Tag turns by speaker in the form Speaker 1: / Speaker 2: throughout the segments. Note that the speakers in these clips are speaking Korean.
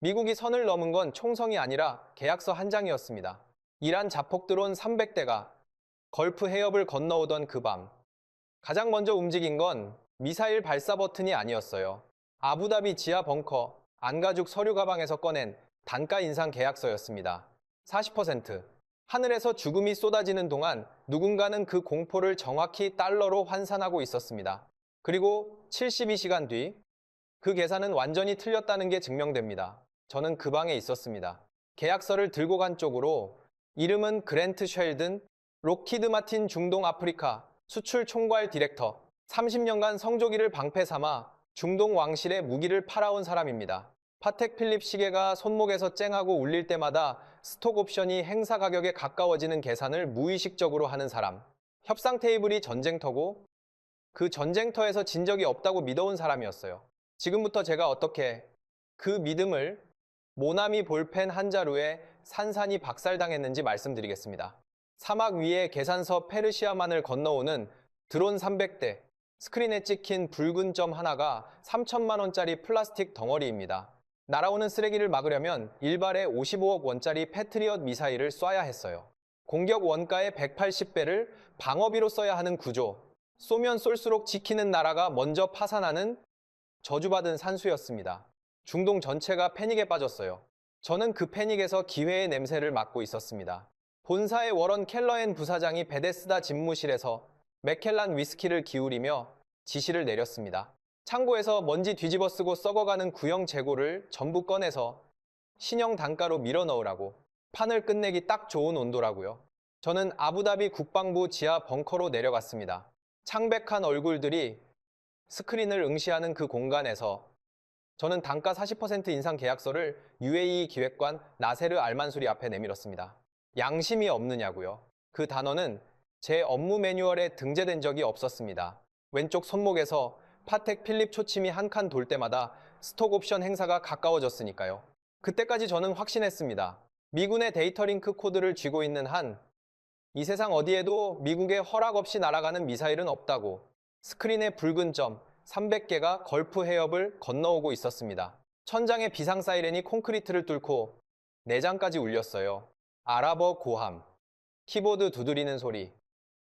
Speaker 1: 미국이 선을 넘은 건 총성이 아니라 계약서 한 장이었습니다. 이란 자폭 드론 300대가 걸프 해협을 건너오던 그 밤, 가장 먼저 움직인 건 미사일 발사 버튼이 아니었어요. 아부다비 지하 벙커 안가죽 서류 가방에서 꺼낸 단가 인상 계약서였습니다. 40%. 하늘에서 죽음이 쏟아지는 동안 누군가는 그 공포를 정확히 달러로 환산하고 있었습니다. 그리고 72시간 뒤, 그 계산은 완전히 틀렸다는 게 증명됩니다. 저는 그 방에 있었습니다. 계약서를 들고 간 쪽으로 이름은 그랜트 쉘든, 록히드 마틴 중동 아프리카 수출 총괄 디렉터, 30년간 성조기를 방패 삼아 중동 왕실의 무기를 팔아온 사람입니다. 파텍 필립 시계가 손목에서 쨍하고 울릴 때마다 스톡 옵션이 행사 가격에 가까워지는 계산을 무의식적으로 하는 사람. 협상 테이블이 전쟁터고 그 전쟁터에서 진 적이 없다고 믿어온 사람이었어요. 지금부터 제가 어떻게 그 믿음을 모나미 볼펜 한 자루에 산산이 박살당했는지 말씀드리겠습니다. 사막 위에 계산서 페르시아만을 건너오는 드론 300대, 스크린에 찍힌 붉은 점 하나가 3천만 원짜리 플라스틱 덩어리입니다. 날아오는 쓰레기를 막으려면 일발에 55억 원짜리 패트리엇 미사일을 쏴야 했어요. 공격 원가의 180배를 방어비로 써야 하는 구조. 쏘면 쏠수록 지키는 나라가 먼저 파산하는 저주받은 산수였습니다. 중동 전체가 패닉에 빠졌어요. 저는 그 패닉에서 기회의 냄새를 맡고 있었습니다. 본사의 워런 켈러앤 부사장이 베데스다 집무실에서 맥켈란 위스키를 기울이며 지시를 내렸습니다. 창고에서 먼지 뒤집어 쓰고 썩어가는 구형 재고를 전부 꺼내서 신형 단가로 밀어 넣으라고. 판을 끝내기 딱 좋은 온도라고요. 저는 아부다비 국방부 지하 벙커로 내려갔습니다. 창백한 얼굴들이 스크린을 응시하는 그 공간에서 저는 단가 40% 인상 계약서를 UAE 기획관 나세르 알만수리 앞에 내밀었습니다. 양심이 없느냐고요. 그 단어는 제 업무 매뉴얼에 등재된 적이 없었습니다. 왼쪽 손목에서 파텍 필립 초침이 한 칸 돌 때마다 스톡 옵션 행사가 가까워졌으니까요. 그때까지 저는 확신했습니다. 미군의 데이터 링크 코드를 쥐고 있는 한 이 세상 어디에도 미국의 허락 없이 날아가는 미사일은 없다고. 스크린의 붉은 점 300개가 걸프 해협을 건너오고 있었습니다. 천장의 비상 사이렌이 콘크리트를 뚫고 내장까지 울렸어요. 아랍어 고함, 키보드 두드리는 소리,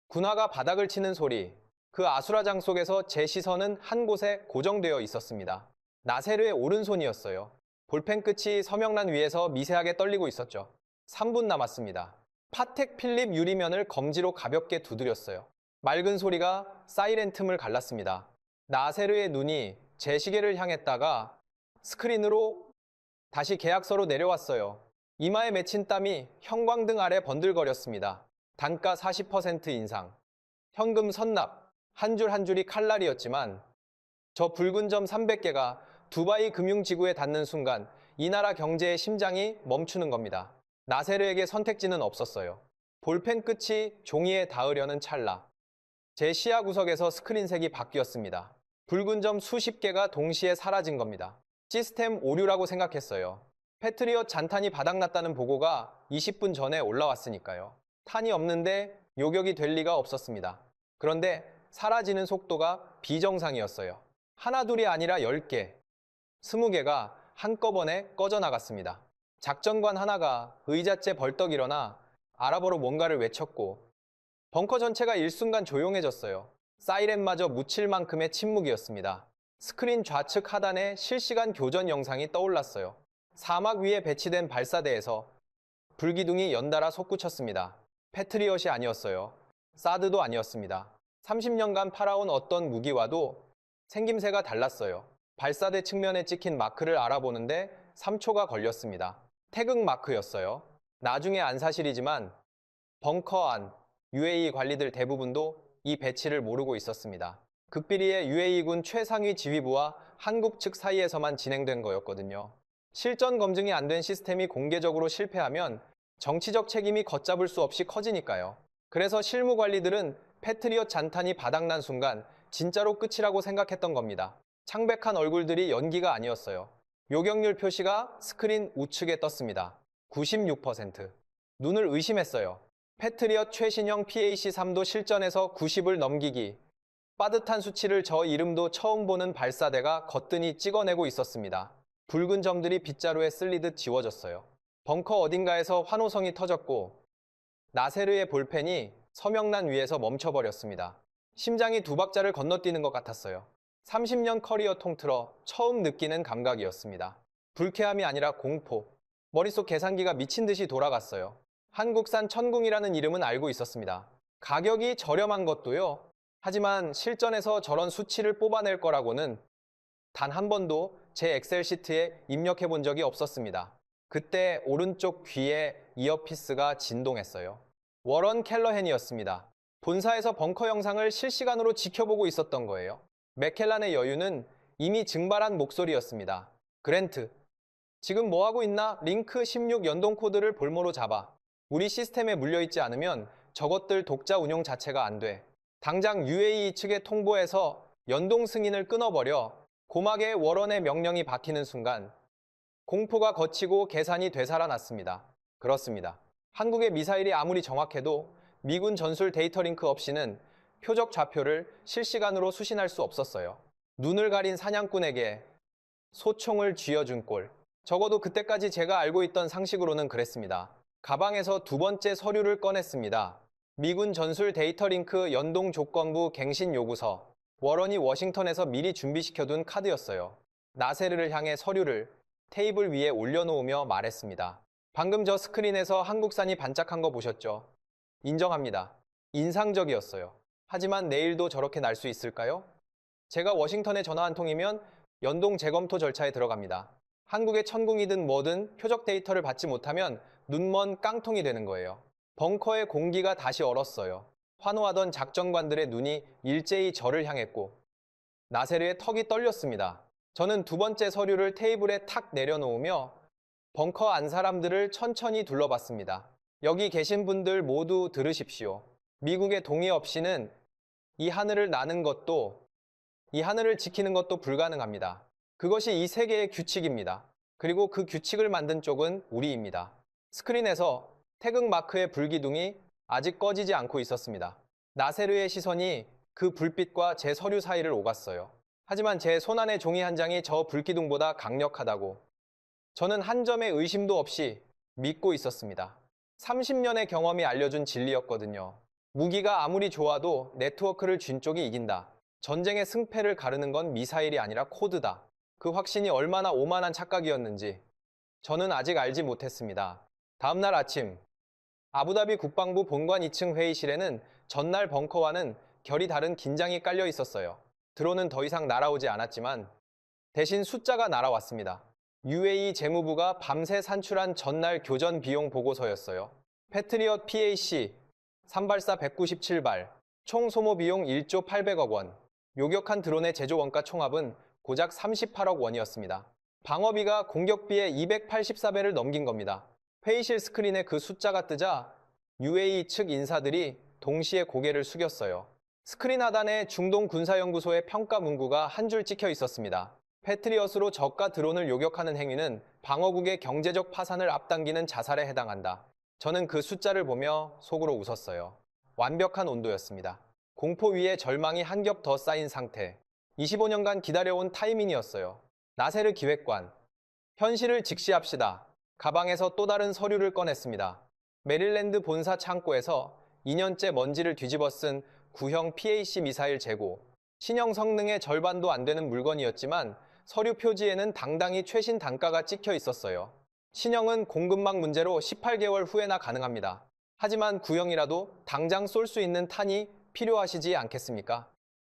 Speaker 1: 군화가 바닥을 치는 소리. 그 아수라장 속에서 제 시선은 한 곳에 고정되어 있었습니다. 나세르의 오른손이었어요. 볼펜 끝이 서명란 위에서 미세하게 떨리고 있었죠. 3분 남았습니다. 파텍 필립 유리면을 검지로 가볍게 두드렸어요. 맑은 소리가 사이렌 틈을 갈랐습니다. 나세르의 눈이 제 시계를 향했다가 스크린으로 다시 계약서로 내려왔어요. 이마에 맺힌 땀이 형광등 아래 번들거렸습니다. 단가 40% 인상. 현금 선납. 한 줄 한 줄이 칼날이었지만 저 붉은 점 300개가 두바이 금융지구에 닿는 순간 이 나라 경제의 심장이 멈추는 겁니다. 나세르에게 선택지는 없었어요. 볼펜 끝이 종이에 닿으려는 찰나. 제 시야 구석에서 스크린색이 바뀌었습니다. 붉은 점 수십 개가 동시에 사라진 겁니다. 시스템 오류라고 생각했어요. 패트리엇 잔탄이 바닥났다는 보고가 20분 전에 올라왔으니까요. 탄이 없는데 요격이 될 리가 없었습니다. 그런데 사라지는 속도가 비정상이었어요. 하나둘이 아니라 10개, 20개가 한꺼번에 꺼져나갔습니다. 작전관 하나가 의자째 벌떡 일어나 아랍어로 뭔가를 외쳤고 벙커 전체가 일순간 조용해졌어요. 사이렌마저 묻힐 만큼의 침묵이었습니다. 스크린 좌측 하단에 실시간 교전 영상이 떠올랐어요. 사막 위에 배치된 발사대에서 불기둥이 연달아 솟구쳤습니다. 패트리엇이 아니었어요. 사드도 아니었습니다. 30년간 팔아온 어떤 무기와도 생김새가 달랐어요. 발사대 측면에 찍힌 마크를 알아보는데 3초가 걸렸습니다. 태극 마크였어요. 나중에 안 사실이지만 벙커 안 UAE 관리들 대부분도 이 배치를 모르고 있었습니다. 극비리의 UAE군 최상위 지휘부와 한국 측 사이에서만 진행된 거였거든요. 실전 검증이 안 된 시스템이 공개적으로 실패하면 정치적 책임이 걷잡을 수 없이 커지니까요. 그래서 실무 관리들은 패트리엇 잔탄이 바닥난 순간 진짜로 끝이라고 생각했던 겁니다. 창백한 얼굴들이 연기가 아니었어요. 요격률 표시가 스크린 우측에 떴습니다. 96%. 눈을 의심했어요. 패트리엇 최신형 PAC-3도 실전에서 90을 넘기기. 빠듯한 수치를 저 이름도 처음 보는 발사대가 거뜬히 찍어내고 있었습니다. 붉은 점들이 빗자루에 쓸리듯 지워졌어요. 벙커 어딘가에서 환호성이 터졌고 나세르의 볼펜이 서명란 위에서 멈춰버렸습니다. 심장이 두 박자를 건너뛰는 것 같았어요. 30년 커리어 통틀어 처음 느끼는 감각이었습니다. 불쾌함이 아니라 공포. 머릿속 계산기가 미친 듯이 돌아갔어요. 한국산 천궁이라는 이름은 알고 있었습니다. 가격이 저렴한 것도요. 하지만 실전에서 저런 수치를 뽑아낼 거라고는 단 한 번도 제 엑셀 시트에 입력해 본 적이 없었습니다. 그때 오른쪽 귀에 이어피스가 진동했어요. 워런 켈러헨이었습니다. 본사에서 벙커 영상을 실시간으로 지켜보고 있었던 거예요. 맥켈란의 여유는 이미 증발한 목소리였습니다. 그랜트, 지금 뭐하고 있나? 링크 16 연동 코드를 볼모로 잡아. 우리 시스템에 물려있지 않으면 저것들 독자 운용 자체가 안 돼. 당장 UAE 측에 통보해서 연동 승인을 끊어버려. 고막에 워런의 명령이 박히는 순간 공포가 걷히고 계산이 되살아났습니다. 그렇습니다. 한국의 미사일이 아무리 정확해도 미군 전술 데이터 링크 없이는 표적 좌표를 실시간으로 수신할 수 없었어요. 눈을 가린 사냥꾼에게 소총을 쥐어준 꼴. 적어도 그때까지 제가 알고 있던 상식으로는 그랬습니다. 가방에서 두 번째 서류를 꺼냈습니다. 미군 전술 데이터 링크 연동 조건부 갱신 요구서. 워런이 워싱턴에서 미리 준비시켜둔 카드였어요. 나세르를 향해 서류를 테이블 위에 올려놓으며 말했습니다. 방금 저 스크린에서 한국산이 반짝한 거 보셨죠? 인정합니다. 인상적이었어요. 하지만 내일도 저렇게 날 수 있을까요? 제가 워싱턴에 전화 한 통이면 연동 재검토 절차에 들어갑니다. 한국의 천궁이든 뭐든 표적 데이터를 받지 못하면 눈먼 깡통이 되는 거예요. 벙커의 공기가 다시 얼었어요. 환호하던 작전관들의 눈이 일제히 저를 향했고 나세르의 턱이 떨렸습니다. 저는 두 번째 서류를 테이블에 탁 내려놓으며 벙커 안 사람들을 천천히 둘러봤습니다. 여기 계신 분들 모두 들으십시오. 미국의 동의 없이는 이 하늘을 나는 것도, 이 하늘을 지키는 것도 불가능합니다. 그것이 이 세계의 규칙입니다. 그리고 그 규칙을 만든 쪽은 우리입니다. 스크린에서 태극 마크의 불기둥이 아직 꺼지지 않고 있었습니다. 나세르의 시선이 그 불빛과 제 서류 사이를 오갔어요. 하지만 제 손안의 종이 한 장이 저 불기둥보다 강력하다고 저는 한 점의 의심도 없이 믿고 있었습니다. 30년의 경험이 알려준 진리였거든요. 무기가 아무리 좋아도 네트워크를 쥔 쪽이 이긴다. 전쟁의 승패를 가르는 건 미사일이 아니라 코드다. 그 확신이 얼마나 오만한 착각이었는지 저는 아직 알지 못했습니다. 다음날 아침 아부다비 국방부 본관 2층 회의실에는 전날 벙커와는 결이 다른 긴장이 깔려 있었어요. 드론은 더 이상 날아오지 않았지만 대신 숫자가 날아왔습니다. UAE 재무부가 밤새 산출한 전날 교전 비용 보고서였어요. 패트리엇 PAC 3발사 197발, 총 소모 비용 1조 800억 원, 요격한 드론의 제조 원가 총합은 고작 38억 원이었습니다. 방어비가 공격비의 284배를 넘긴 겁니다. 회의실 스크린에 그 숫자가 뜨자 UAE 측 인사들이 동시에 고개를 숙였어요. 스크린 하단에 중동 군사연구소의 평가 문구가 한 줄 찍혀 있었습니다. 패트리엇으로 적과 드론을 요격하는 행위는 방어국의 경제적 파산을 앞당기는 자살에 해당한다. 저는 그 숫자를 보며 속으로 웃었어요. 완벽한 온도였습니다. 공포 위에 절망이 한 겹 더 쌓인 상태. 25년간 기다려온 타이밍이었어요. 나세르 기획관. 현실을 직시합시다. 가방에서 또 다른 서류를 꺼냈습니다. 메릴랜드 본사 창고에서 2년째 먼지를 뒤집어 쓴 구형 PAC 미사일 재고. 신형 성능의 절반도 안 되는 물건이었지만 서류 표지에는 당당히 최신 단가가 찍혀 있었어요. 신형은 공급망 문제로 18개월 후에나 가능합니다. 하지만 구형이라도 당장 쏠 수 있는 탄이 필요하시지 않겠습니까?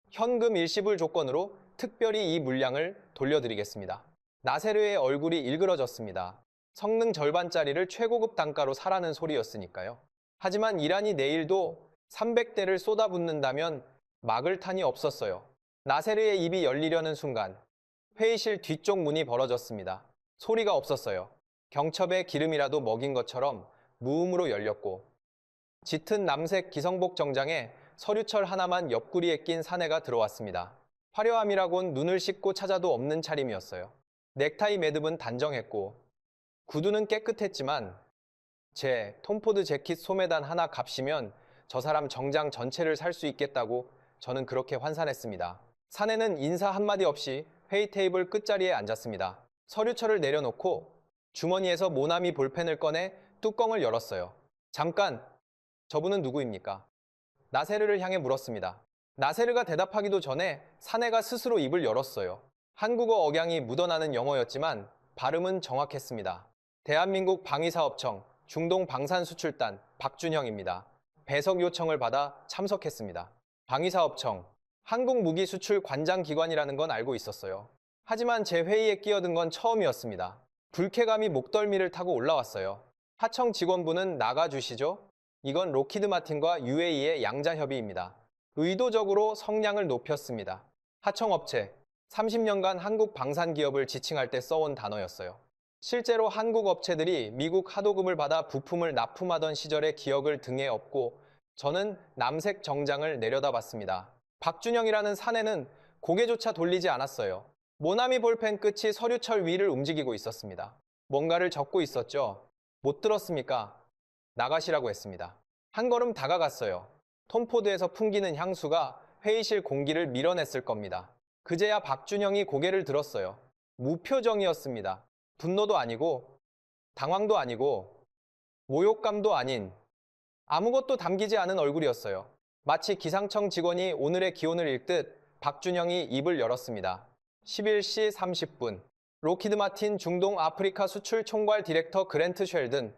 Speaker 1: 현금 일시불 조건으로 특별히 이 물량을 돌려드리겠습니다. 나세르의 얼굴이 일그러졌습니다. 성능 절반짜리를 최고급 단가로 사라는 소리였으니까요. 하지만 이란이 내일도 300대를 쏟아붓는다면 막을 탄이 없었어요. 나세르의 입이 열리려는 순간 회의실 뒤쪽 문이 벌어졌습니다. 소리가 없었어요. 경첩에 기름이라도 먹인 것처럼 무음으로 열렸고 짙은 남색 기성복 정장에 서류철 하나만 옆구리에 낀 사내가 들어왔습니다. 화려함이라곤 눈을 씻고 찾아도 없는 차림이었어요. 넥타이 매듭은 단정했고 구두는 깨끗했지만 제 톰포드 재킷 소매단 하나 값이면 저 사람 정장 전체를 살 수 있겠다고 저는 그렇게 환산했습니다. 사내는 인사 한마디 없이 회의 테이블 끝자리에 앉았습니다. 서류철을 내려놓고 주머니에서 모나미 볼펜을 꺼내 뚜껑을 열었어요. 잠깐, 저분은 누구입니까? 나세르를 향해 물었습니다. 나세르가 대답하기도 전에 사내가 스스로 입을 열었어요. 한국어 억양이 묻어나는 영어였지만 발음은 정확했습니다. 대한민국 방위사업청 중동방산수출단 박준형입니다. 배석 요청을 받아 참석했습니다. 방위사업청, 한국무기수출 관장기관이라는 건 알고 있었어요. 하지만 제 회의에 끼어든 건 처음이었습니다. 불쾌감이 목덜미를 타고 올라왔어요. 하청 직원분은 나가주시죠? 이건 로키드 마틴과 UAE의 양자협의입니다. 의도적으로 성량을 높였습니다. 하청업체, 30년간 한국 방산기업을 지칭할 때 써온 단어였어요. 실제로 한국 업체들이 미국 하도급을 받아 부품을 납품하던 시절의 기억을 등에 업고 저는 남색 정장을 내려다봤습니다. 박준영이라는 사내는 고개조차 돌리지 않았어요. 모나미 볼펜 끝이 서류철 위를 움직이고 있었습니다. 뭔가를 적고 있었죠. 못 들었습니까? 나가시라고 했습니다. 한 걸음 다가갔어요. 톰포드에서 풍기는 향수가 회의실 공기를 밀어냈을 겁니다. 그제야 박준영이 고개를 들었어요. 무표정이었습니다. 분노도 아니고 당황도 아니고 모욕감도 아닌 아무것도 담기지 않은 얼굴이었어요. 마치 기상청 직원이 오늘의 기온을 읽듯 박준영이 입을 열었습니다. 11시 30분 로키드 마틴 중동 아프리카 수출 총괄 디렉터 그랜트 쉘든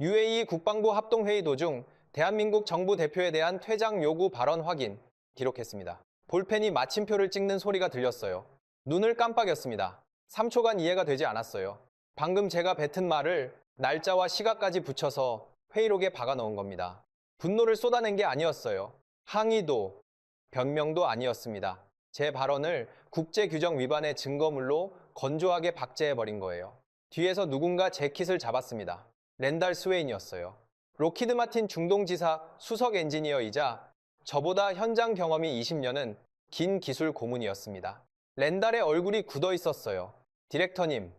Speaker 1: UAE 국방부 합동회의 도중 대한민국 정부 대표에 대한 퇴장 요구 발언 확인 기록했습니다. 볼펜이 마침표를 찍는 소리가 들렸어요. 눈을 깜빡였습니다. 3초간 이해가 되지 않았어요. 방금 제가 뱉은 말을 날짜와 시각까지 붙여서 회의록에 박아 넣은 겁니다. 분노를 쏟아낸 게 아니었어요. 항의도, 변명도 아니었습니다. 제 발언을 국제규정 위반의 증거물로 건조하게 박제해버린 거예요. 뒤에서 누군가 제 킷을 잡았습니다. 랜달 스웨인이었어요. 로키드 마틴 중동지사 수석 엔지니어이자 저보다 현장 경험이 20년은 긴 기술 고문이었습니다. 랜달의 얼굴이 굳어 있었어요. 디렉터님,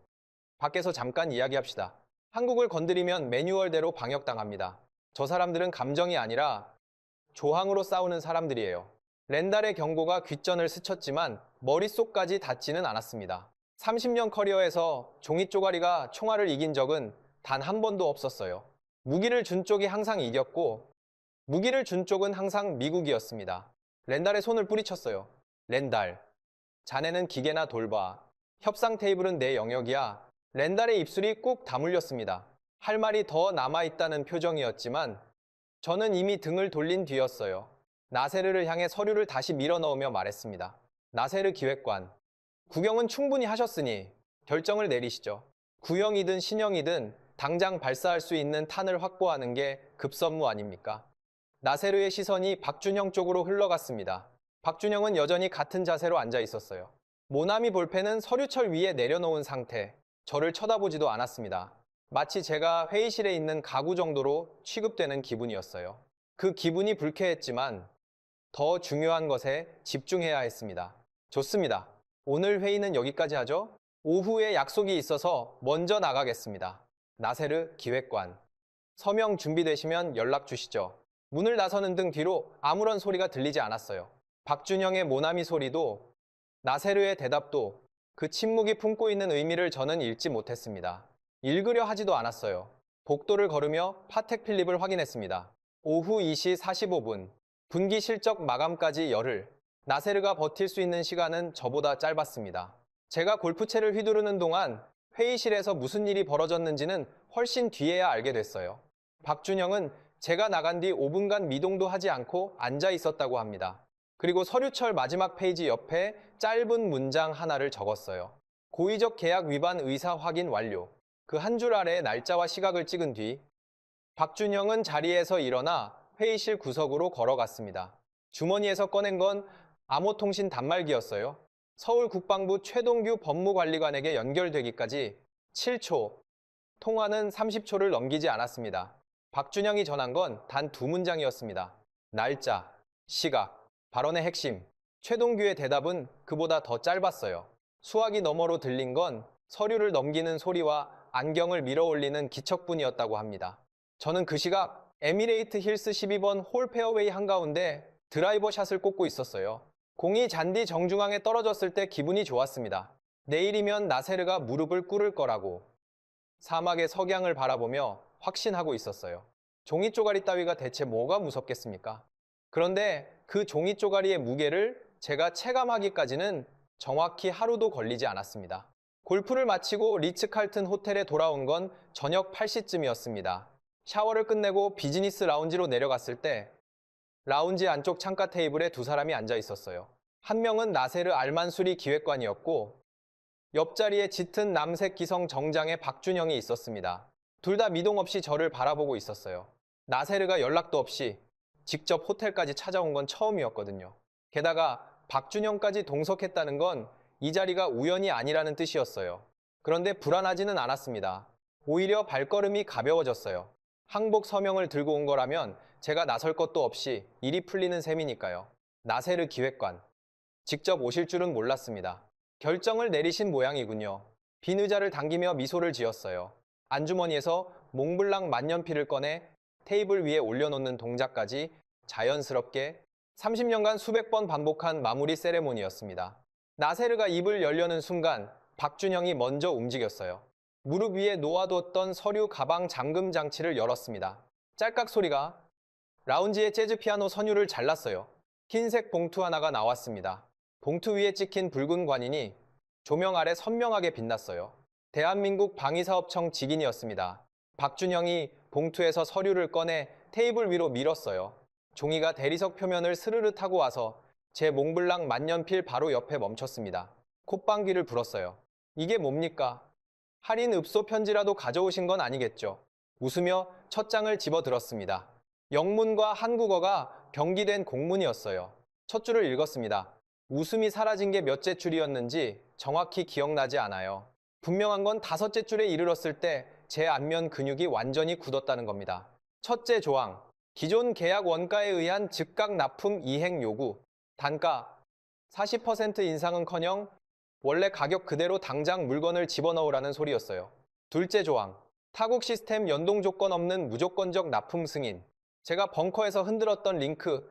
Speaker 1: 밖에서 잠깐 이야기합시다. 한국을 건드리면 매뉴얼대로 방역당합니다. 저 사람들은 감정이 아니라 조항으로 싸우는 사람들이에요. 랜달의 경고가 귓전을 스쳤지만 머릿속까지 닿지는 않았습니다. 30년 커리어에서 종이 쪼가리가 총알을 이긴 적은 단 한 번도 없었어요. 무기를 준 쪽이 항상 이겼고 무기를 준 쪽은 항상 미국이었습니다. 랜달의 손을 뿌리쳤어요. 랜달, 자네는 기계나 돌봐. 협상 테이블은 내 영역이야. 랜달의 입술이 꾹 다물렸습니다. 할 말이 더 남아있다는 표정이었지만 저는 이미 등을 돌린 뒤였어요. 나세르를 향해 서류를 다시 밀어넣으며 말했습니다. 나세르 기획관, 구경은 충분히 하셨으니 결정을 내리시죠. 구형이든 신형이든 당장 발사할 수 있는 탄을 확보하는 게 급선무 아닙니까? 나세르의 시선이 박준영 쪽으로 흘러갔습니다. 박준영은 여전히 같은 자세로 앉아 있었어요. 모나미 볼펜은 서류철 위에 내려놓은 상태, 저를 쳐다보지도 않았습니다. 마치 제가 회의실에 있는 가구 정도로 취급되는 기분이었어요. 그 기분이 불쾌했지만 더 중요한 것에 집중해야 했습니다. 좋습니다. 오늘 회의는 여기까지 하죠? 오후에 약속이 있어서 먼저 나가겠습니다. 나세르 기획관. 서명 준비되시면 연락 주시죠. 문을 나서는 등 뒤로 아무런 소리가 들리지 않았어요. 박준영의 모나미 소리도 나세르의 대답도 그 침묵이 품고 있는 의미를 저는 읽지 못했습니다. 읽으려 하지도 않았어요. 복도를 걸으며 파텍 필립을 확인했습니다. 오후 2시 45분. 분기 실적 마감까지 열흘. 나세르가 버틸 수 있는 시간은 저보다 짧았습니다. 제가 골프채를 휘두르는 동안 회의실에서 무슨 일이 벌어졌는지는 훨씬 뒤에야 알게 됐어요. 박준영은 제가 나간 뒤 5분간 미동도 하지 않고 앉아 있었다고 합니다. 그리고 서류철 마지막 페이지 옆에 짧은 문장 하나를 적었어요. 고의적 계약 위반 의사 확인 완료. 그 한 줄 아래에 날짜와 시각을 찍은 뒤 박준영은 자리에서 일어나 회의실 구석으로 걸어갔습니다. 주머니에서 꺼낸 건 암호통신 단말기였어요. 서울 국방부 최동규 법무관리관에게 연결되기까지 7초, 통화는 30초를 넘기지 않았습니다. 박준영이 전한 건 단 두 문장이었습니다. 날짜, 시각, 발언의 핵심. 최동규의 대답은 그보다 더 짧았어요. 수화기 너머로 들린 건 서류를 넘기는 소리와 안경을 밀어올리는 기척뿐이었다고 합니다. 저는 그 시각 에미레이트 힐스 12번 홀 페어웨이 한가운데 드라이버 샷을 꽂고 있었어요. 공이 잔디 정중앙에 떨어졌을 때 기분이 좋았습니다. 내일이면 나세르가 무릎을 꿇을 거라고 사막의 석양을 바라보며 확신하고 있었어요. 종이 쪼가리 따위가 대체 뭐가 무섭겠습니까? 그런데 그 종이 쪼가리의 무게를 제가 체감하기까지는 정확히 하루도 걸리지 않았습니다. 골프를 마치고 리츠칼튼 호텔에 돌아온 건 저녁 8시쯤이었습니다. 샤워를 끝내고 비즈니스 라운지로 내려갔을 때 라운지 안쪽 창가 테이블에 두 사람이 앉아 있었어요. 한 명은 나세르 알만수리 기획관이었고 옆자리에 짙은 남색 기성 정장의 박준영이 있었습니다. 둘 다 미동 없이 저를 바라보고 있었어요. 나세르가 연락도 없이 직접 호텔까지 찾아온 건 처음이었거든요. 게다가 박준영까지 동석했다는 건 이 자리가 우연이 아니라는 뜻이었어요. 그런데 불안하지는 않았습니다. 오히려 발걸음이 가벼워졌어요. 항복 서명을 들고 온 거라면 제가 나설 것도 없이 일이 풀리는 셈이니까요. 나세르 기획관. 직접 오실 줄은 몰랐습니다. 결정을 내리신 모양이군요. 빈 의자를 당기며 미소를 지었어요. 안주머니에서 몽블랑 만년필을 꺼내 테이블 위에 올려놓는 동작까지 자연스럽게 30년간 수백 번 반복한 마무리 세레모니였습니다. 나세르가 입을 열려는 순간 박준영이 먼저 움직였어요. 무릎 위에 놓아뒀던 서류 가방 잠금 장치를 열었습니다. 짤깍 소리가 라운지의 재즈 피아노 선율을 잘랐어요. 흰색 봉투 하나가 나왔습니다. 봉투 위에 찍힌 붉은 관인이 조명 아래 선명하게 빛났어요. 대한민국 방위사업청 직인이었습니다. 박준영이 봉투에서 서류를 꺼내 테이블 위로 밀었어요. 종이가 대리석 표면을 스르르 타고 와서 제 몽블랑 만년필 바로 옆에 멈췄습니다. 콧방귀를 불었어요. 이게 뭡니까? 할인 읍소 편지라도 가져오신 건 아니겠죠? 웃으며 첫 장을 집어들었습니다. 영문과 한국어가 병기된 공문이었어요. 첫 줄을 읽었습니다. 웃음이 사라진 게 몇째 줄이었는지 정확히 기억나지 않아요. 분명한 건 다섯째 줄에 이르렀을 때 제 안면 근육이 완전히 굳었다는 겁니다. 첫째 조항, 기존 계약 원가에 의한 즉각 납품 이행 요구, 단가 40% 인상은커녕 원래 가격 그대로 당장 물건을 집어넣으라는 소리였어요. 둘째 조항, 타국 시스템 연동 조건 없는 무조건적 납품 승인. 제가 벙커에서 흔들었던 링크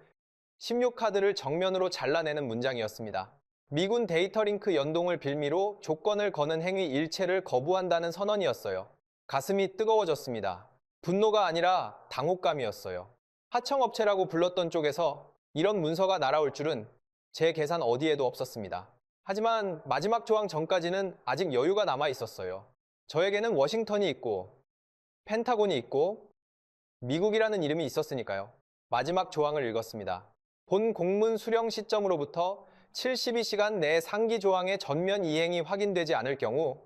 Speaker 1: 16카드를 정면으로 잘라내는 문장이었습니다. 미군 데이터 링크 연동을 빌미로 조건을 거는 행위 일체를 거부한다는 선언이었어요. 가슴이 뜨거워졌습니다. 분노가 아니라 당혹감이었어요. 하청업체라고 불렀던 쪽에서 이런 문서가 날아올 줄은 제 계산 어디에도 없었습니다. 하지만 마지막 조항 전까지는 아직 여유가 남아 있었어요. 저에게는 워싱턴이 있고 펜타곤이 있고 미국이라는 이름이 있었으니까요. 마지막 조항을 읽었습니다. 본 공문 수령 시점으로부터 72시간 내 상기 조항의 전면 이행이 확인되지 않을 경우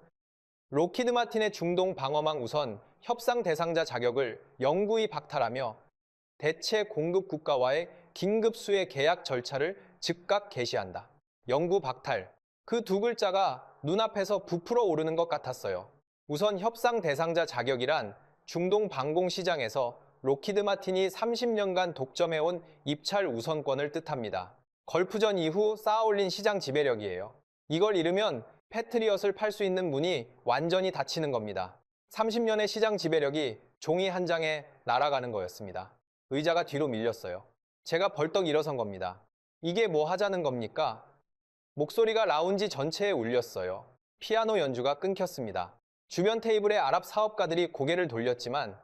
Speaker 1: 로키드 마틴의 중동 방어망 우선 협상 대상자 자격을 영구히 박탈하며 대체 공급 국가와의 긴급 수혜 계약 절차를 즉각 개시한다. 영구 박탈. 그 두 글자가 눈앞에서 부풀어 오르는 것 같았어요. 우선 협상 대상자 자격이란 중동 방공 시장에서 로키드 마틴이 30년간 독점해온 입찰 우선권을 뜻합니다. 걸프전 이후 쌓아올린 시장 지배력이에요. 이걸 잃으면 패트리엇을 팔 수 있는 문이 완전히 닫히는 겁니다. 30년의 시장 지배력이 종이 한 장에 날아가는 거였습니다. 의자가 뒤로 밀렸어요. 제가 벌떡 일어선 겁니다. 이게 뭐 하자는 겁니까? 목소리가 라운지 전체에 울렸어요. 피아노 연주가 끊겼습니다. 주변 테이블의 아랍 사업가들이 고개를 돌렸지만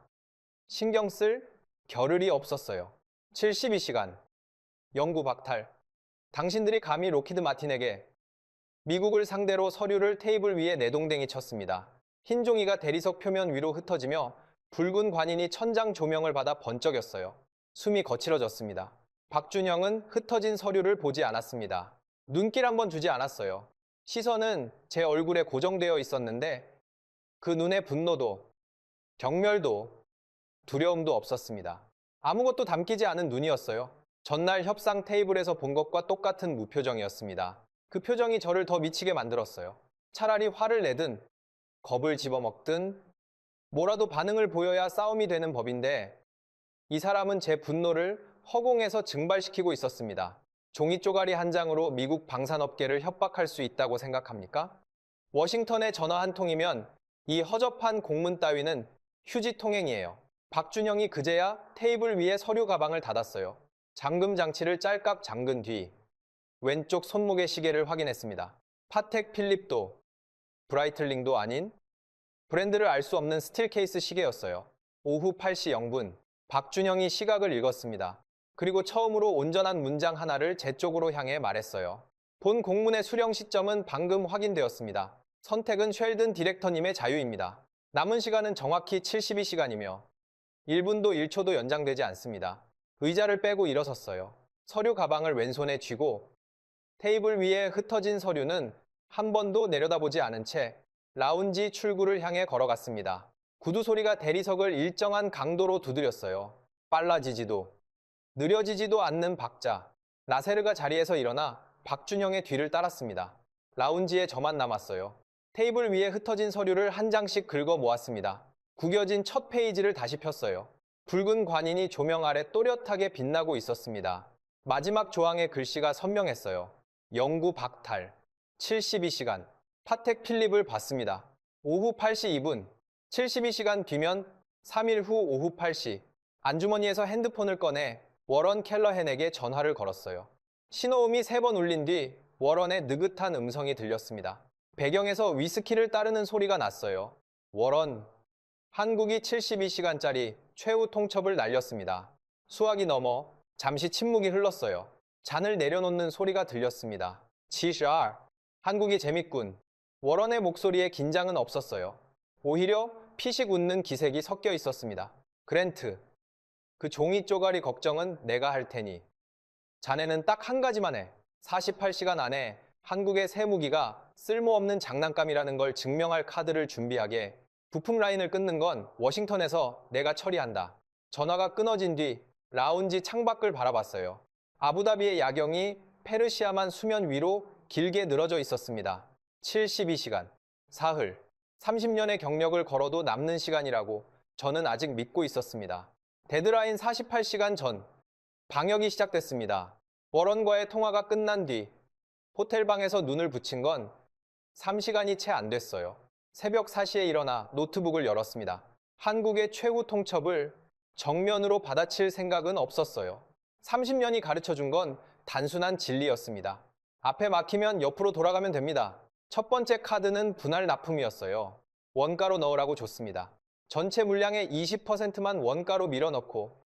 Speaker 1: 신경 쓸 겨를이 없었어요. 72시간. 영구 박탈. 당신들이 감히 로키드 마틴에게 미국을 상대로 서류를 테이블 위에 내동댕이 쳤습니다. 흰 종이가 대리석 표면 위로 흩어지며 붉은 관인이 천장 조명을 받아 번쩍였어요. 숨이 거칠어졌습니다. 박준영은 흩어진 서류를 보지 않았습니다. 눈길 한번 주지 않았어요. 시선은 제 얼굴에 고정되어 있었는데 그 눈에 분노도, 경멸도, 두려움도 없었습니다. 아무것도 담기지 않은 눈이었어요. 전날 협상 테이블에서 본 것과 똑같은 무표정이었습니다. 그 표정이 저를 더 미치게 만들었어요. 차라리 화를 내든 겁을 집어먹든 뭐라도 반응을 보여야 싸움이 되는 법인데 이 사람은 제 분노를 허공에서 증발시키고 있었습니다. 종이 쪼가리 한 장으로 미국 방산업계를 협박할 수 있다고 생각합니까? 워싱턴에 전화 한 통이면 이 허접한 공문 따위는 휴지 통행이에요. 박준영이 그제야 테이블 위에 서류 가방을 닫았어요. 잠금 장치를 짤깍 잠근 뒤 왼쪽 손목의 시계를 확인했습니다. 파텍 필립도 브라이틀링도 아닌 브랜드를 알 수 없는 스틸 케이스 시계였어요. 오후 8시 0분, 박준영이 시각을 읽었습니다. 그리고 처음으로 온전한 문장 하나를 제 쪽으로 향해 말했어요. 본 공문의 수령 시점은 방금 확인되었습니다. 선택은 쉘든 디렉터님의 자유입니다. 남은 시간은 정확히 72시간이며 1분도 1초도 연장되지 않습니다. 의자를 빼고 일어섰어요. 서류 가방을 왼손에 쥐고 테이블 위에 흩어진 서류는 한 번도 내려다보지 않은 채 라운지 출구를 향해 걸어갔습니다. 구두 소리가 대리석을 일정한 강도로 두드렸어요. 빨라지지도 느려지지도 않는 박자. 나세르가 자리에서 일어나 박준영의 뒤를 따랐습니다. 라운지에 저만 남았어요. 테이블 위에 흩어진 서류를 한 장씩 긁어 모았습니다. 구겨진 첫 페이지를 다시 폈어요. 붉은 관인이 조명 아래 또렷하게 빛나고 있었습니다. 마지막 조항의 글씨가 선명했어요. 영구 박탈. 72시간. 파텍 필립을 받습니다. 오후 8시 2분. 72시간 뒤면 3일 후 오후 8시. 안주머니에서 핸드폰을 꺼내 워런 켈러헨에게 전화를 걸었어요. 신호음이 3번 울린 뒤 워런의 느긋한 음성이 들렸습니다. 배경에서 위스키를 따르는 소리가 났어요. 워런. 한국이 72시간짜리 최후 통첩을 날렸습니다. 수화기 넘어 잠시 침묵이 흘렀어요. 잔을 내려놓는 소리가 들렸습니다. GR. 한국이 재밌군. 워런의 목소리에 긴장은 없었어요. 오히려 피식 웃는 기색이 섞여 있었습니다. 그랜트. 그 종이 쪼가리 걱정은 내가 할 테니. 자네는 딱 한 가지만 해. 48시간 안에 한국의 새 무기가 쓸모없는 장난감이라는 걸 증명할 카드를 준비하게. 부품 라인을 끊는 건 워싱턴에서 내가 처리한다. 전화가 끊어진 뒤 라운지 창밖을 바라봤어요. 아부다비의 야경이 페르시아만 수면 위로 길게 늘어져 있었습니다. 72시간, 사흘, 30년의 경력을 걸어도 남는 시간이라고 저는 아직 믿고 있었습니다. 데드라인 48시간 전, 방역이 시작됐습니다. 워런과의 통화가 끝난 뒤 호텔방에서 눈을 붙인 건 3시간이 채 안 됐어요. 새벽 4시에 일어나 노트북을 열었습니다. 한국의 최후 통첩을 정면으로 받아칠 생각은 없었어요. 30년이 가르쳐준 건 단순한 진리였습니다. 앞에 막히면 옆으로 돌아가면 됩니다. 첫 번째 카드는 분할 납품이었어요. 원가로 넣으라고 줬습니다. 전체 물량의 20%만 원가로 밀어넣고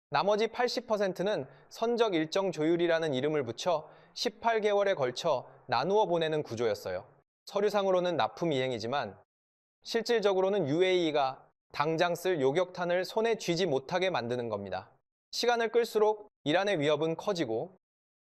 Speaker 1: 나머지 80%는 선적 일정 조율이라는 이름을 붙여 18개월에 걸쳐 나누어 보내는 구조였어요. 서류상으로는 납품 이행이지만 실질적으로는 UAE가 당장 쓸 요격탄을 손에 쥐지 못하게 만드는 겁니다. 시간을 끌수록 이란의 위협은 커지고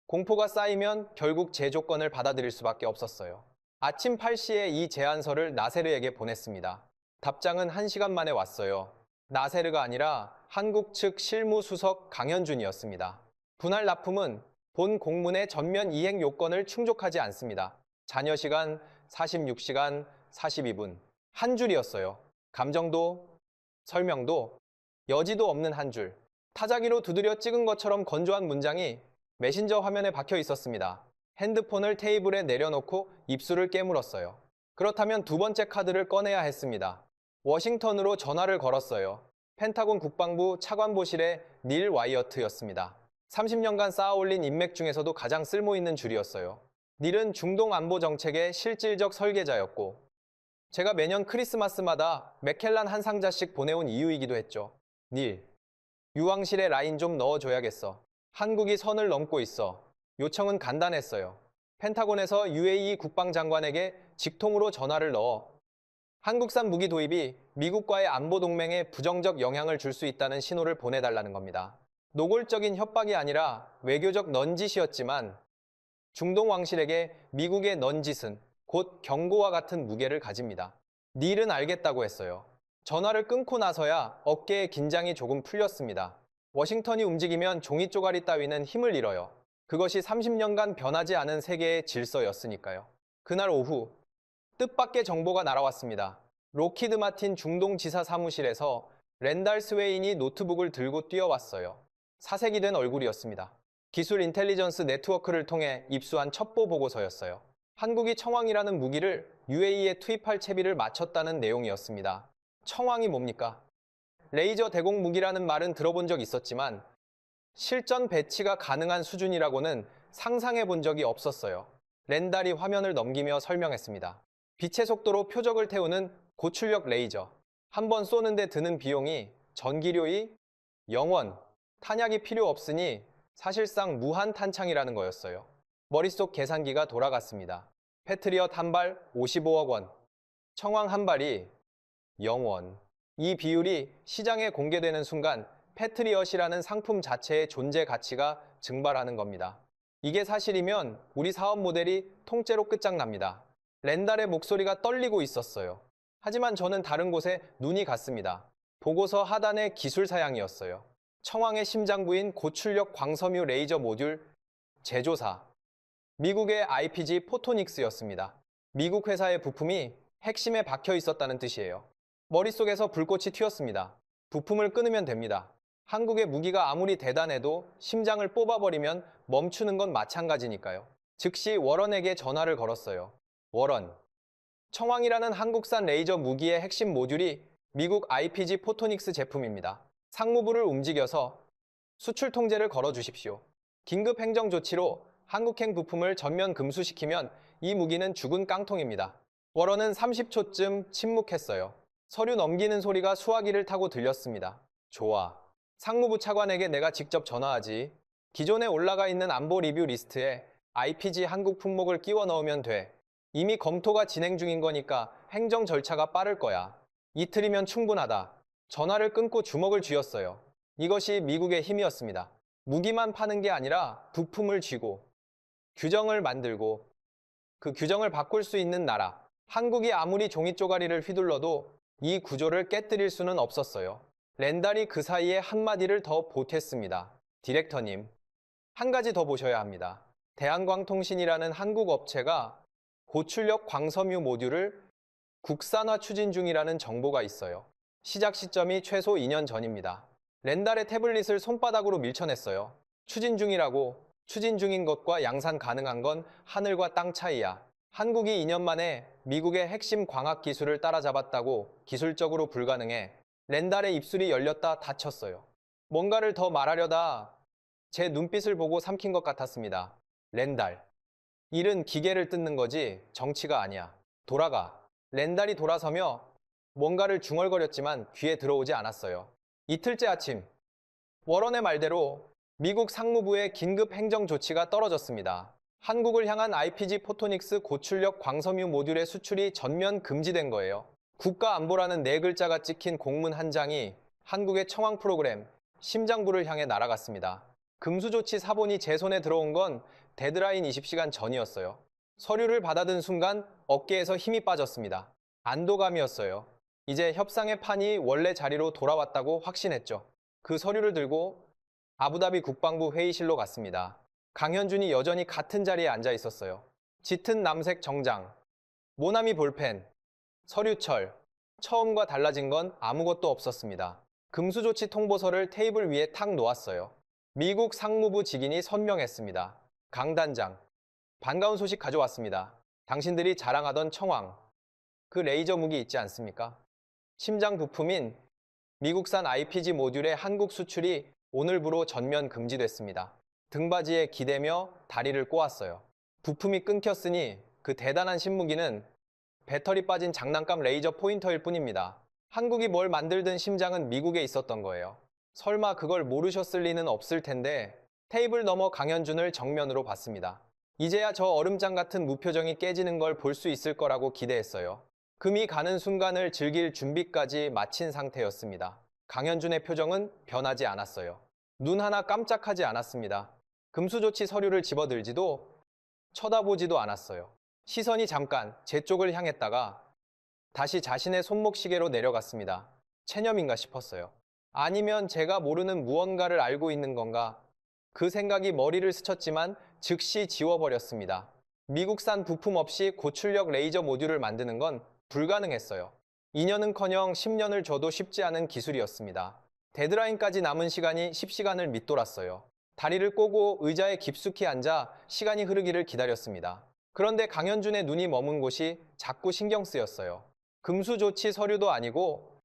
Speaker 1: 공포가 쌓이면 결국 제 조건을 받아들일 수밖에 없었어요. 아침 8시에 이 제안서를 나세르에게 보냈습니다. 답장은 1시간 만에 왔어요. 나세르가 아니라 한국 측 실무수석 강현준이었습니다. 분할 납품은 본 공문의 전면 이행 요건을 충족하지 않습니다. 잔여 시간 46시간 42분. 한 줄이었어요. 감정도, 설명도, 여지도 없는 한 줄. 타자기로 두드려 찍은 것처럼 건조한 문장이 메신저 화면에 박혀 있었습니다. 핸드폰을 테이블에 내려놓고 입술을 깨물었어요. 그렇다면 두 번째 카드를 꺼내야 했습니다. 워싱턴으로 전화를 걸었어요. 펜타곤 국방부 차관보실의 닐 와이어트였습니다. 30년간 쌓아올린 인맥 중에서도 가장 쓸모있는 줄이었어요. 닐은 중동 안보 정책의 실질적 설계자였고 제가 매년 크리스마스마다 맥켈란 한 상자씩 보내온 이유이기도 했죠. 닐, 유황실에 라인 좀 넣어줘야겠어. 한국이 선을 넘고 있어. 요청은 간단했어요. 펜타곤에서 UAE 국방장관에게 직통으로 전화를 넣어 한국산 무기 도입이 미국과의 안보 동맹에 부정적 영향을 줄 수 있다는 신호를 보내달라는 겁니다. 노골적인 협박이 아니라 외교적 넌짓이었지만 중동 왕실에게 미국의 넌짓은 곧 경고와 같은 무게를 가집니다. 닐은 알겠다고 했어요. 전화를 끊고 나서야 어깨의 긴장이 조금 풀렸습니다. 워싱턴이 움직이면 종이 쪼가리 따위는 힘을 잃어요. 그것이 30년간 변하지 않은 세계의 질서였으니까요. 그날 오후 뜻밖의 정보가 날아왔습니다. 로키드 마틴 중동지사 사무실에서 랜달 스웨인이 노트북을 들고 뛰어왔어요. 사색이 된 얼굴이었습니다. 기술 인텔리전스 네트워크를 통해 입수한 첩보 보고서였어요. 한국이 청왕이라는 무기를 UAE에 투입할 채비를 마쳤다는 내용이었습니다. 청왕이 뭡니까? 레이저 대공 무기라는 말은 들어본 적 있었지만 실전 배치가 가능한 수준이라고는 상상해 본 적이 없었어요. 랜달이 화면을 넘기며 설명했습니다. 빛의 속도로 표적을 태우는 고출력 레이저. 한 번 쏘는데 드는 비용이 전기료이 0원, 탄약이 필요 없으니 사실상 무한 탄창이라는 거였어요. 머릿속 계산기가 돌아갔습니다. 패트리엇 한 발 55억 원, 청왕 한 발이 0원. 이 비율이 시장에 공개되는 순간 패트리엇이라는 상품 자체의 존재 가치가 증발하는 겁니다. 이게 사실이면 우리 사업 모델이 통째로 끝장납니다. 렌달의 목소리가 떨리고 있었어요. 하지만 저는 다른 곳에 눈이 갔습니다. 보고서 하단의 기술 사양이었어요. 청왕의 심장부인 고출력 광섬유 레이저 모듈 제조사. 미국의 IPG 포토닉스였습니다. 미국 회사의 부품이 핵심에 박혀 있었다는 뜻이에요. 머릿속에서 불꽃이 튀었습니다. 부품을 끊으면 됩니다. 한국의 무기가 아무리 대단해도 심장을 뽑아버리면 멈추는 건 마찬가지니까요. 즉시 워런에게 전화를 걸었어요. 워런. 청왕이라는 한국산 레이저 무기의 핵심 모듈이 미국 IPG 포토닉스 제품입니다. 상무부를 움직여서 수출 통제를 걸어주십시오. 긴급 행정 조치로 한국행 부품을 전면 금수시키면 이 무기는 죽은 깡통입니다. 워런은 30초쯤 침묵했어요. 서류 넘기는 소리가 수화기를 타고 들렸습니다. 좋아. 상무부 차관에게 내가 직접 전화하지. 기존에 올라가 있는 안보 리뷰 리스트에 IPG 한국 품목을 끼워 넣으면 돼. 이미 검토가 진행 중인 거니까 행정 절차가 빠를 거야. 이틀이면 충분하다. 전화를 끊고 주먹을 쥐었어요. 이것이 미국의 힘이었습니다. 무기만 파는 게 아니라 부품을 쥐고 규정을 만들고 그 규정을 바꿀 수 있는 나라. 한국이 아무리 종이 쪼가리를 휘둘러도 이 구조를 깨뜨릴 수는 없었어요. 렌달이 그 사이에 한마디를 더 보탰습니다. 디렉터님, 한 가지 더 보셔야 합니다. 대한광통신이라는 한국 업체가 고출력 광섬유 모듈을 국산화 추진 중이라는 정보가 있어요. 시작 시점이 최소 2년 전입니다. 렌달의 태블릿을 손바닥으로 밀쳐냈어요. 추진 중이라고. 추진 중인 것과 양산 가능한 건 하늘과 땅 차이야. 한국이 2년 만에 미국의 핵심 광학 기술을 따라잡았다고 기술적으로 불가능해. 렌달의 입술이 열렸다 닫혔어요. 뭔가를 더 말하려다 제 눈빛을 보고 삼킨 것 같았습니다. 렌달. 일은 기계를 뜯는 거지 정치가 아니야. 돌아가. 렌달이 돌아서며 뭔가를 중얼거렸지만 귀에 들어오지 않았어요. 이틀째 아침, 워런의 말대로 미국 상무부의 긴급 행정 조치가 떨어졌습니다. 한국을 향한 IPG 포토닉스 고출력 광섬유 모듈의 수출이 전면 금지된 거예요. 국가안보라는 네 글자가 찍힌 공문 한 장이 한국의 청왕 프로그램, 심장부를 향해 날아갔습니다. 금수조치 사본이 제 손에 들어온 건 데드라인 20시간 전이었어요. 서류를 받아든 순간 어깨에서 힘이 빠졌습니다. 안도감이었어요. 이제 협상의 판이 원래 자리로 돌아왔다고 확신했죠. 그 서류를 들고 아부다비 국방부 회의실로 갔습니다. 강현준이 여전히 같은 자리에 앉아 있었어요. 짙은 남색 정장, 모나미 볼펜, 서류철. 처음과 달라진 건 아무것도 없었습니다. 금수조치 통보서를 테이블 위에 탁 놓았어요. 미국 상무부 직인이 선명했습니다. 강 단장, 반가운 소식 가져왔습니다. 당신들이 자랑하던 청왕, 그 레이저 무기 있지 않습니까? 심장 부품인 미국산 IPG 모듈의 한국 수출이 오늘부로 전면 금지됐습니다. 등받이에 기대며 다리를 꼬았어요. 부품이 끊겼으니 그 대단한 신무기는 배터리 빠진 장난감 레이저 포인터일 뿐입니다. 한국이 뭘 만들든 심장은 미국에 있었던 거예요. 설마 그걸 모르셨을 리는 없을 텐데 테이블 너머 강현준을 정면으로 봤습니다. 이제야 저 얼음장 같은 무표정이 깨지는 걸 볼 수 있을 거라고 기대했어요. 금이 가는 순간을 즐길 준비까지 마친 상태였습니다. 강현준의 표정은 변하지 않았어요. 눈 하나 깜짝하지 않았습니다. 금수조치 서류를 집어들지도 쳐다보지도 않았어요. 시선이 잠깐 제 쪽을 향했다가 다시 자신의 손목시계로 내려갔습니다. 체념인가 싶었어요. 아니면 제가 모르는 무언가를 알고 있는 건가? 그 생각이 머리를 스쳤지만 즉시 지워버렸습니다. 미국산 부품 없이 고출력 레이저 모듈을 만드는 건 불가능했어요. 2년은커녕 10년을 줘도 쉽지 않은 기술이었습니다. 데드라인까지 남은 시간이 10시간을 밑돌았어요. 다리를 꼬고 의자에 깊숙이 앉아 시간이 흐르기를 기다렸습니다. 그런데 강현준의 눈이 머문 곳이 자꾸 신경 쓰였어요. 금수조치 서류도 아니고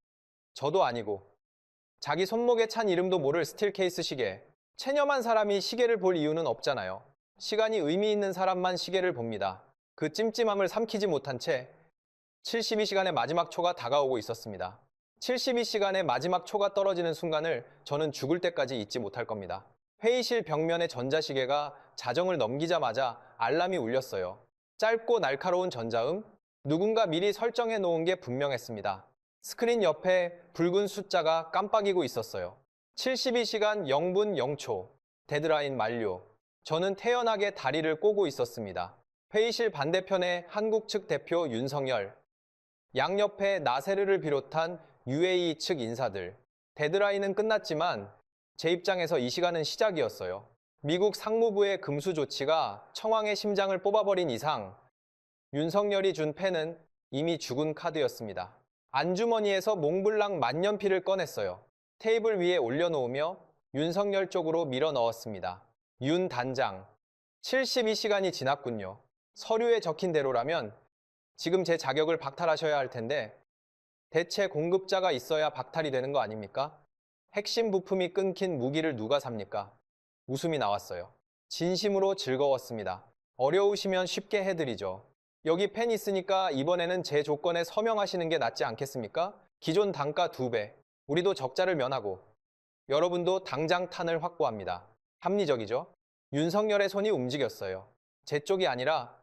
Speaker 1: 저도 아니고 자기 손목에 찬 이름도 모를 스틸 케이스 시계. 체념한 사람이 시계를 볼 이유는 없잖아요. 시간이 의미 있는 사람만 시계를 봅니다. 그 찜찜함을 삼키지 못한 채 72시간의 마지막 초가 다가오고 있었습니다. 72시간의 마지막 초가 떨어지는 순간을 저는 죽을 때까지 잊지 못할 겁니다. 회의실 벽면의 전자시계가 자정을 넘기자마자 알람이 울렸어요. 짧고 날카로운 전자음, 누군가 미리 설정해 놓은 게 분명했습니다. 스크린 옆에 붉은 숫자가 깜빡이고 있었어요. 72시간 0분 0초, 데드라인 만료. 저는 태연하게 다리를 꼬고 있었습니다. 회의실 반대편에 한국 측 대표 윤석열, 양옆에 나세르를 비롯한 UAE 측 인사들. 데드라인은 끝났지만 제 입장에서 이 시간은 시작이었어요. 미국 상무부의 금수 조치가 청왕의 심장을 뽑아버린 이상 윤석열이 준 펜은 이미 죽은 카드였습니다. 안주머니에서 몽블랑 만년필을 꺼냈어요. 테이블 위에 올려놓으며 윤석열 쪽으로 밀어 넣었습니다. 윤 단장, 72시간이 지났군요. 서류에 적힌 대로라면 지금 제 자격을 박탈하셔야 할 텐데 대체 공급자가 있어야 박탈이 되는 거 아닙니까? 핵심 부품이 끊긴 무기를 누가 삽니까? 웃음이 나왔어요. 진심으로 즐거웠습니다. 어려우시면 쉽게 해드리죠. 여기 펜 있으니까 이번에는 제 조건에 서명하시는 게 낫지 않겠습니까? 기존 단가 2배. 우리도 적자를 면하고 여러분도 당장 탄을 확보합니다. 합리적이죠? 윤석열의 손이 움직였어요. 제 쪽이 아니라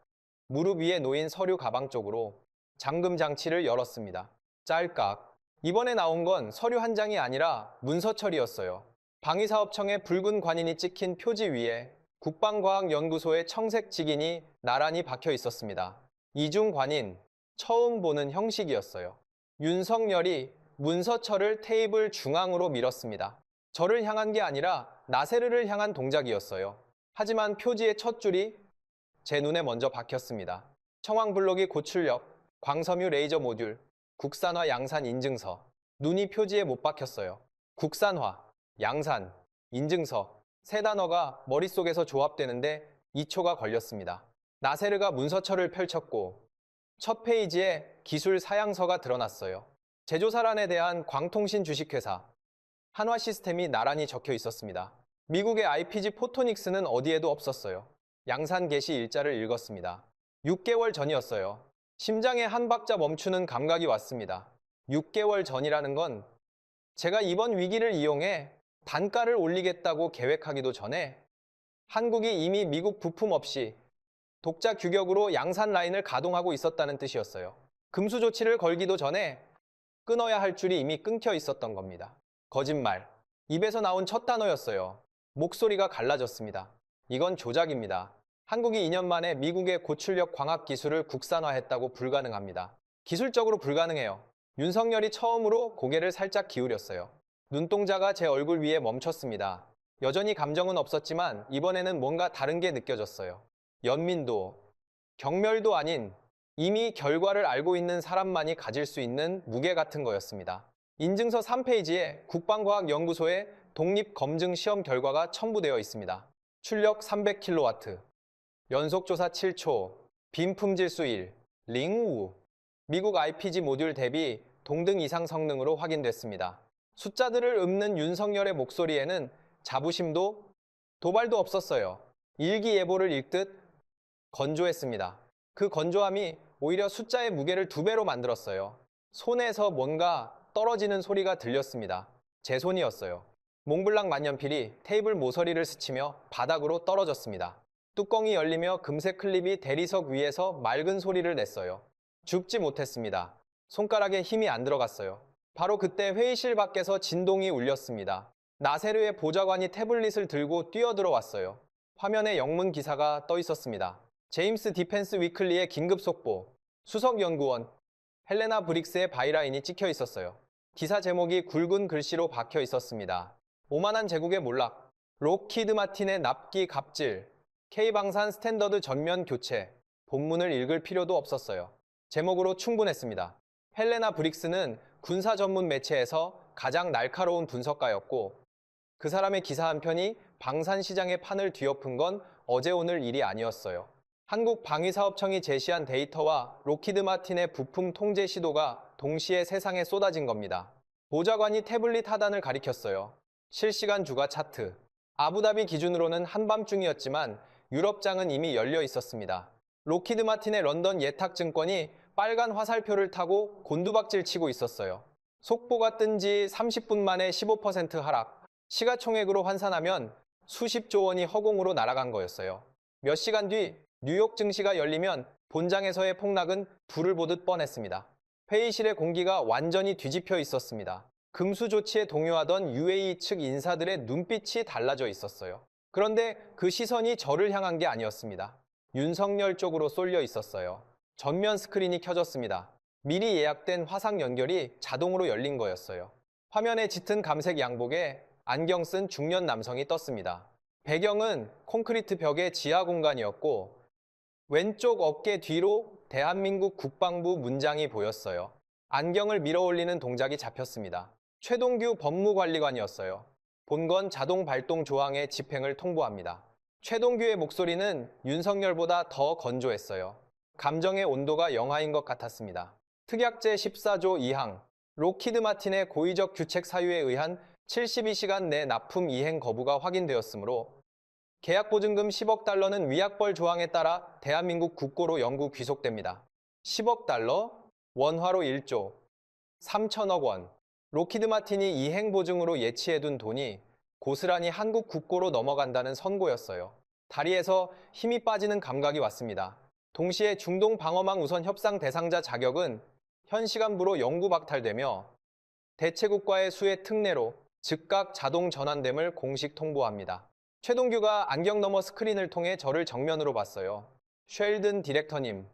Speaker 1: 무릎 위에 놓인 서류 가방 쪽으로 잠금 장치를 열었습니다. 짤깍. 이번에 나온 건 서류 한 장이 아니라 문서철이었어요. 방위사업청의 붉은 관인이 찍힌 표지 위에 국방과학연구소의 청색 직인이 나란히 박혀 있었습니다. 이중 관인, 처음 보는 형식이었어요. 윤석열이 문서철을 테이블 중앙으로 밀었습니다. 저를 향한 게 아니라 나세르를 향한 동작이었어요. 하지만 표지의 첫 줄이 제 눈에 먼저 박혔습니다. 청왕블록이 고출력, 광섬유 레이저 모듈, 국산화 양산 인증서. 눈이 표지에 못 박혔어요. 국산화, 양산, 인증서. 세 단어가 머릿속에서 조합되는데 2초가 걸렸습니다. 나세르가 문서철을 펼쳤고 첫 페이지에 기술 사양서가 드러났어요. 제조사란에 대한 광통신 주식회사, 한화 시스템이 나란히 적혀 있었습니다. 미국의 IPG 포토닉스는 어디에도 없었어요. 양산 개시 일자를 읽었습니다. 6개월 전이었어요. 심장에 한 박자 멈추는 감각이 왔습니다. 6개월 전이라는 건 제가 이번 위기를 이용해 단가를 올리겠다고 계획하기도 전에 한국이 이미 미국 부품 없이 독자 규격으로 양산 라인을 가동하고 있었다는 뜻이었어요. 금수 조치를 걸기도 전에 끊어야 할 줄이 이미 끊겨 있었던 겁니다. 거짓말. 입에서 나온 첫 단어였어요. 목소리가 갈라졌습니다. 이건 조작입니다. 한국이 2년 만에 미국의 고출력 광학 기술을 국산화했다고 불가능합니다. 기술적으로 불가능해요. 윤석열이 처음으로 고개를 살짝 기울였어요. 눈동자가 제 얼굴 위에 멈췄습니다. 여전히 감정은 없었지만 이번에는 뭔가 다른 게 느껴졌어요. 연민도, 경멸도 아닌 이미 결과를 알고 있는 사람만이 가질 수 있는 무게 같은 거였습니다. 인증서 3페이지에 국방과학연구소의 독립검증 시험 결과가 첨부되어 있습니다. 출력 300kW, 연속조사 7초, 빔 품질수 1, 링우. 미국 IPG 모듈 대비 동등 이상 성능으로 확인됐습니다. 숫자들을 읊는 윤석열의 목소리에는 자부심도 도발도 없었어요. 일기예보를 읽듯 건조했습니다. 그 건조함이 오히려 숫자의 무게를 2배로 만들었어요. 손에서 뭔가 떨어지는 소리가 들렸습니다. 제 손이었어요. 몽블랑 만년필이 테이블 모서리를 스치며 바닥으로 떨어졌습니다. 뚜껑이 열리며 금색 클립이 대리석 위에서 맑은 소리를 냈어요. 줍지 못했습니다. 손가락에 힘이 안 들어갔어요. 바로 그때 회의실 밖에서 진동이 울렸습니다. 나세르의 보좌관이 태블릿을 들고 뛰어들어왔어요. 화면에 영문 기사가 떠 있었습니다. 제임스 디펜스 위클리의 긴급 속보, 수석연구원, 헬레나 브릭스의 바이라인이 찍혀 있었어요. 기사 제목이 굵은 글씨로 박혀 있었습니다. 오만한 제국의 몰락, 록히드 마틴의 납기 갑질, K방산 스탠더드 전면 교체. 본문을 읽을 필요도 없었어요. 제목으로 충분했습니다. 헬레나 브릭스는 군사 전문 매체에서 가장 날카로운 분석가였고 그 사람의 기사 한 편이 방산 시장의 판을 뒤엎은 건 어제 오늘 일이 아니었어요. 한국 방위사업청이 제시한 데이터와 록히드 마틴의 부품 통제 시도가 동시에 세상에 쏟아진 겁니다. 보좌관이 태블릿 하단을 가리켰어요. 실시간 주가 차트. 아부다비 기준으로는 한밤중이었지만 유럽장은 이미 열려 있었습니다. 록히드 마틴의 런던 예탁증권이 빨간 화살표를 타고 곤두박질 치고 있었어요. 속보가 뜬 지 30분 만에 15% 하락, 시가총액으로 환산하면 수십조 원이 허공으로 날아간 거였어요. 몇 시간 뒤 뉴욕 증시가 열리면 본장에서의 폭락은 불을 보듯 뻔했습니다. 회의실의 공기가 완전히 뒤집혀 있었습니다. 금수 조치에 동요하던 UAE 측 인사들의 눈빛이 달라져 있었어요. 그런데 그 시선이 저를 향한 게 아니었습니다. 윤석열 쪽으로 쏠려 있었어요. 전면 스크린이 켜졌습니다. 미리 예약된 화상 연결이 자동으로 열린 거였어요. 화면에 짙은 감색 양복에 안경 쓴 중년 남성이 떴습니다. 배경은 콘크리트 벽의 지하 공간이었고 왼쪽 어깨 뒤로 대한민국 국방부 문장이 보였어요. 안경을 밀어 올리는 동작이 잡혔습니다. 최동규 법무관리관이었어요. 본건 자동 발동 조항의 집행을 통보합니다. 최동규의 목소리는 윤석열보다 더 건조했어요. 감정의 온도가 영하인 것 같았습니다. 특약제 14조 2항, 록히드 마틴의 고의적 규책 사유에 의한 72시간 내 납품 이행 거부가 확인되었으므로 계약 보증금 10억 달러는 위약벌 조항에 따라 대한민국 국고로 영구 귀속됩니다. 10억 달러, 원화로 1조, 3천억 원. 록히드 마틴이 이행 보증으로 예치해둔 돈이 고스란히 한국 국고로 넘어간다는 선고였어요. 다리에서 힘이 빠지는 감각이 왔습니다. 동시에 중동 방어망 우선 협상 대상자 자격은 현 시간부로 영구 박탈되며 대체국과의 수의 특례로 즉각 자동 전환됨을 공식 통보합니다. 최동규가 안경 너머 스크린을 통해 저를 정면으로 봤어요. 쉘든 디렉터님,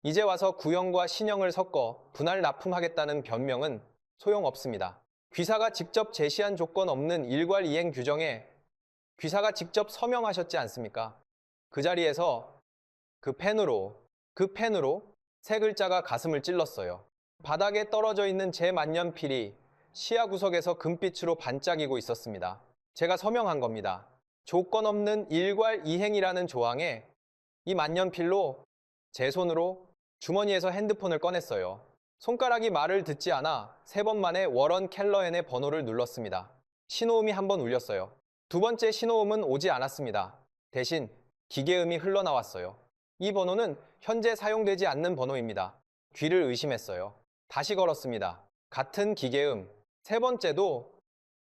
Speaker 1: 이제 와서 구형과 신형을 섞어 분할 납품하겠다는 변명은 소용없습니다. 귀사가 직접 제시한 조건 없는 일괄 이행 규정에 귀사가 직접 서명하셨지 않습니까? 그 자리에서 그 펜으로 세 글자가 가슴을 찔렀어요. 바닥에 떨어져 있는 제 만년필이 시야 구석에서 금빛으로 반짝이고 있었습니다. 제가 서명한 겁니다. 조건 없는 일괄 이행이라는 조항에 이 만년필로 제 손으로 주머니에서 핸드폰을 꺼냈어요. 손가락이 말을 듣지 않아 3번 만에 워런 켈러헨의 번호를 눌렀습니다. 신호음이 한 번 울렸어요. 두 번째 신호음은 오지 않았습니다. 대신 기계음이 흘러나왔어요. 이 번호는 현재 사용되지 않는 번호입니다. 귀를 의심했어요. 다시 걸었습니다. 같은 기계음. 세 번째도,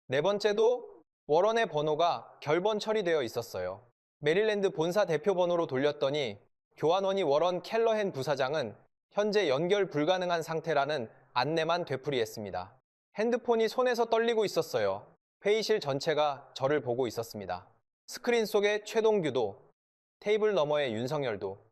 Speaker 1: 네 번째도 워런의 번호가 결번 처리되어 있었어요. 메릴랜드 본사 대표 번호로 돌렸더니 교환원이 워런 켈러헨 부사장은 현재 연결 불가능한 상태라는 안내만 되풀이했습니다. 핸드폰이 손에서 떨리고 있었어요. 회의실 전체가 저를 보고 있었습니다. 스크린 속에 최동규도, 테이블 너머의 윤석열도,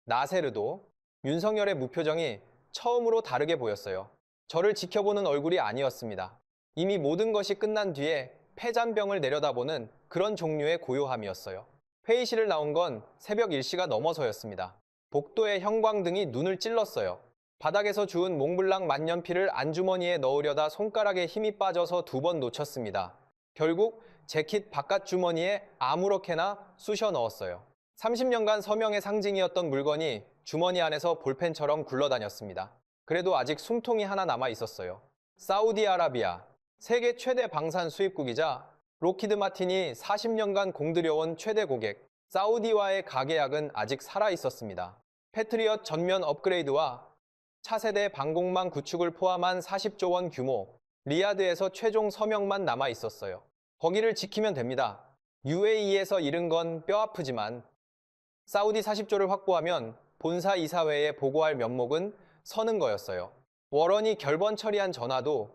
Speaker 1: 나세르도, 윤석열의 무표정이 처음으로 다르게 보였어요. 저를 지켜보는 얼굴이 아니었습니다. 이미 모든 것이 끝난 뒤에 폐잔병을 내려다보는 그런 종류의 고요함이었어요. 회의실을 나온 건 새벽 1시가 넘어서였습니다. 복도의 형광등이 눈을 찔렀어요. 바닥에서 주운 몽블랑 만년필을 안주머니에 넣으려다 손가락에 힘이 빠져서 2번 놓쳤습니다. 결국 재킷 바깥 주머니에 아무렇게나 쑤셔 넣었어요. 30년간 서명의 상징이었던 물건이 주머니 안에서 볼펜처럼 굴러다녔습니다. 그래도 아직 숨통이 하나 남아 있었어요. 사우디아라비아, 세계 최대 방산 수입국이자 록히드 마틴이 40년간 공들여온 최대 고객, 사우디와의 가계약은 아직 살아 있었습니다. 패트리엇 전면 업그레이드와 차세대 방공망 구축을 포함한 40조 원 규모, 리야드에서 최종 서명만 남아 있었어요. 거기를 지키면 됩니다. UAE에서 잃은 건 뼈아프지만 사우디 40조를 확보하면 본사 이사회에 보고할 면목은 서는 거였어요. 워런이 결번 처리한 전화도,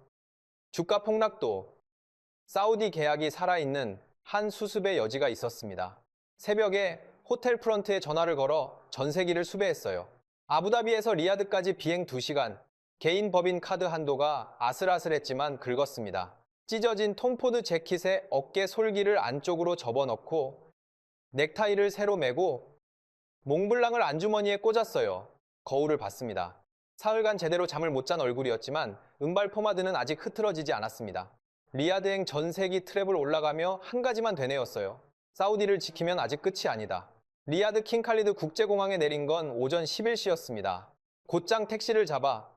Speaker 1: 주가 폭락도, 사우디 계약이 살아있는 한 수습의 여지가 있었습니다. 새벽에 호텔 프런트에 전화를 걸어 전세기를 수배했어요. 아부다비에서 리야드까지 비행 2시간, 개인 법인 카드 한도가 아슬아슬했지만 긁었습니다. 찢어진 톰포드 재킷에 어깨 솔기를 안쪽으로 접어넣고 넥타이를 새로 매고 몽블랑을 안주머니에 꽂았어요. 거울을 봤습니다. 사흘간 제대로 잠을 못 잔 얼굴이었지만 은발 포마드는 아직 흐트러지지 않았습니다. 리야드행 전세기 트랩을 올라가며 한 가지만 되뇌었어요. 사우디를 지키면 아직 끝이 아니다. 리야드 킹칼리드 국제공항에 내린 건 오전 11시였습니다. 곧장 택시를 잡아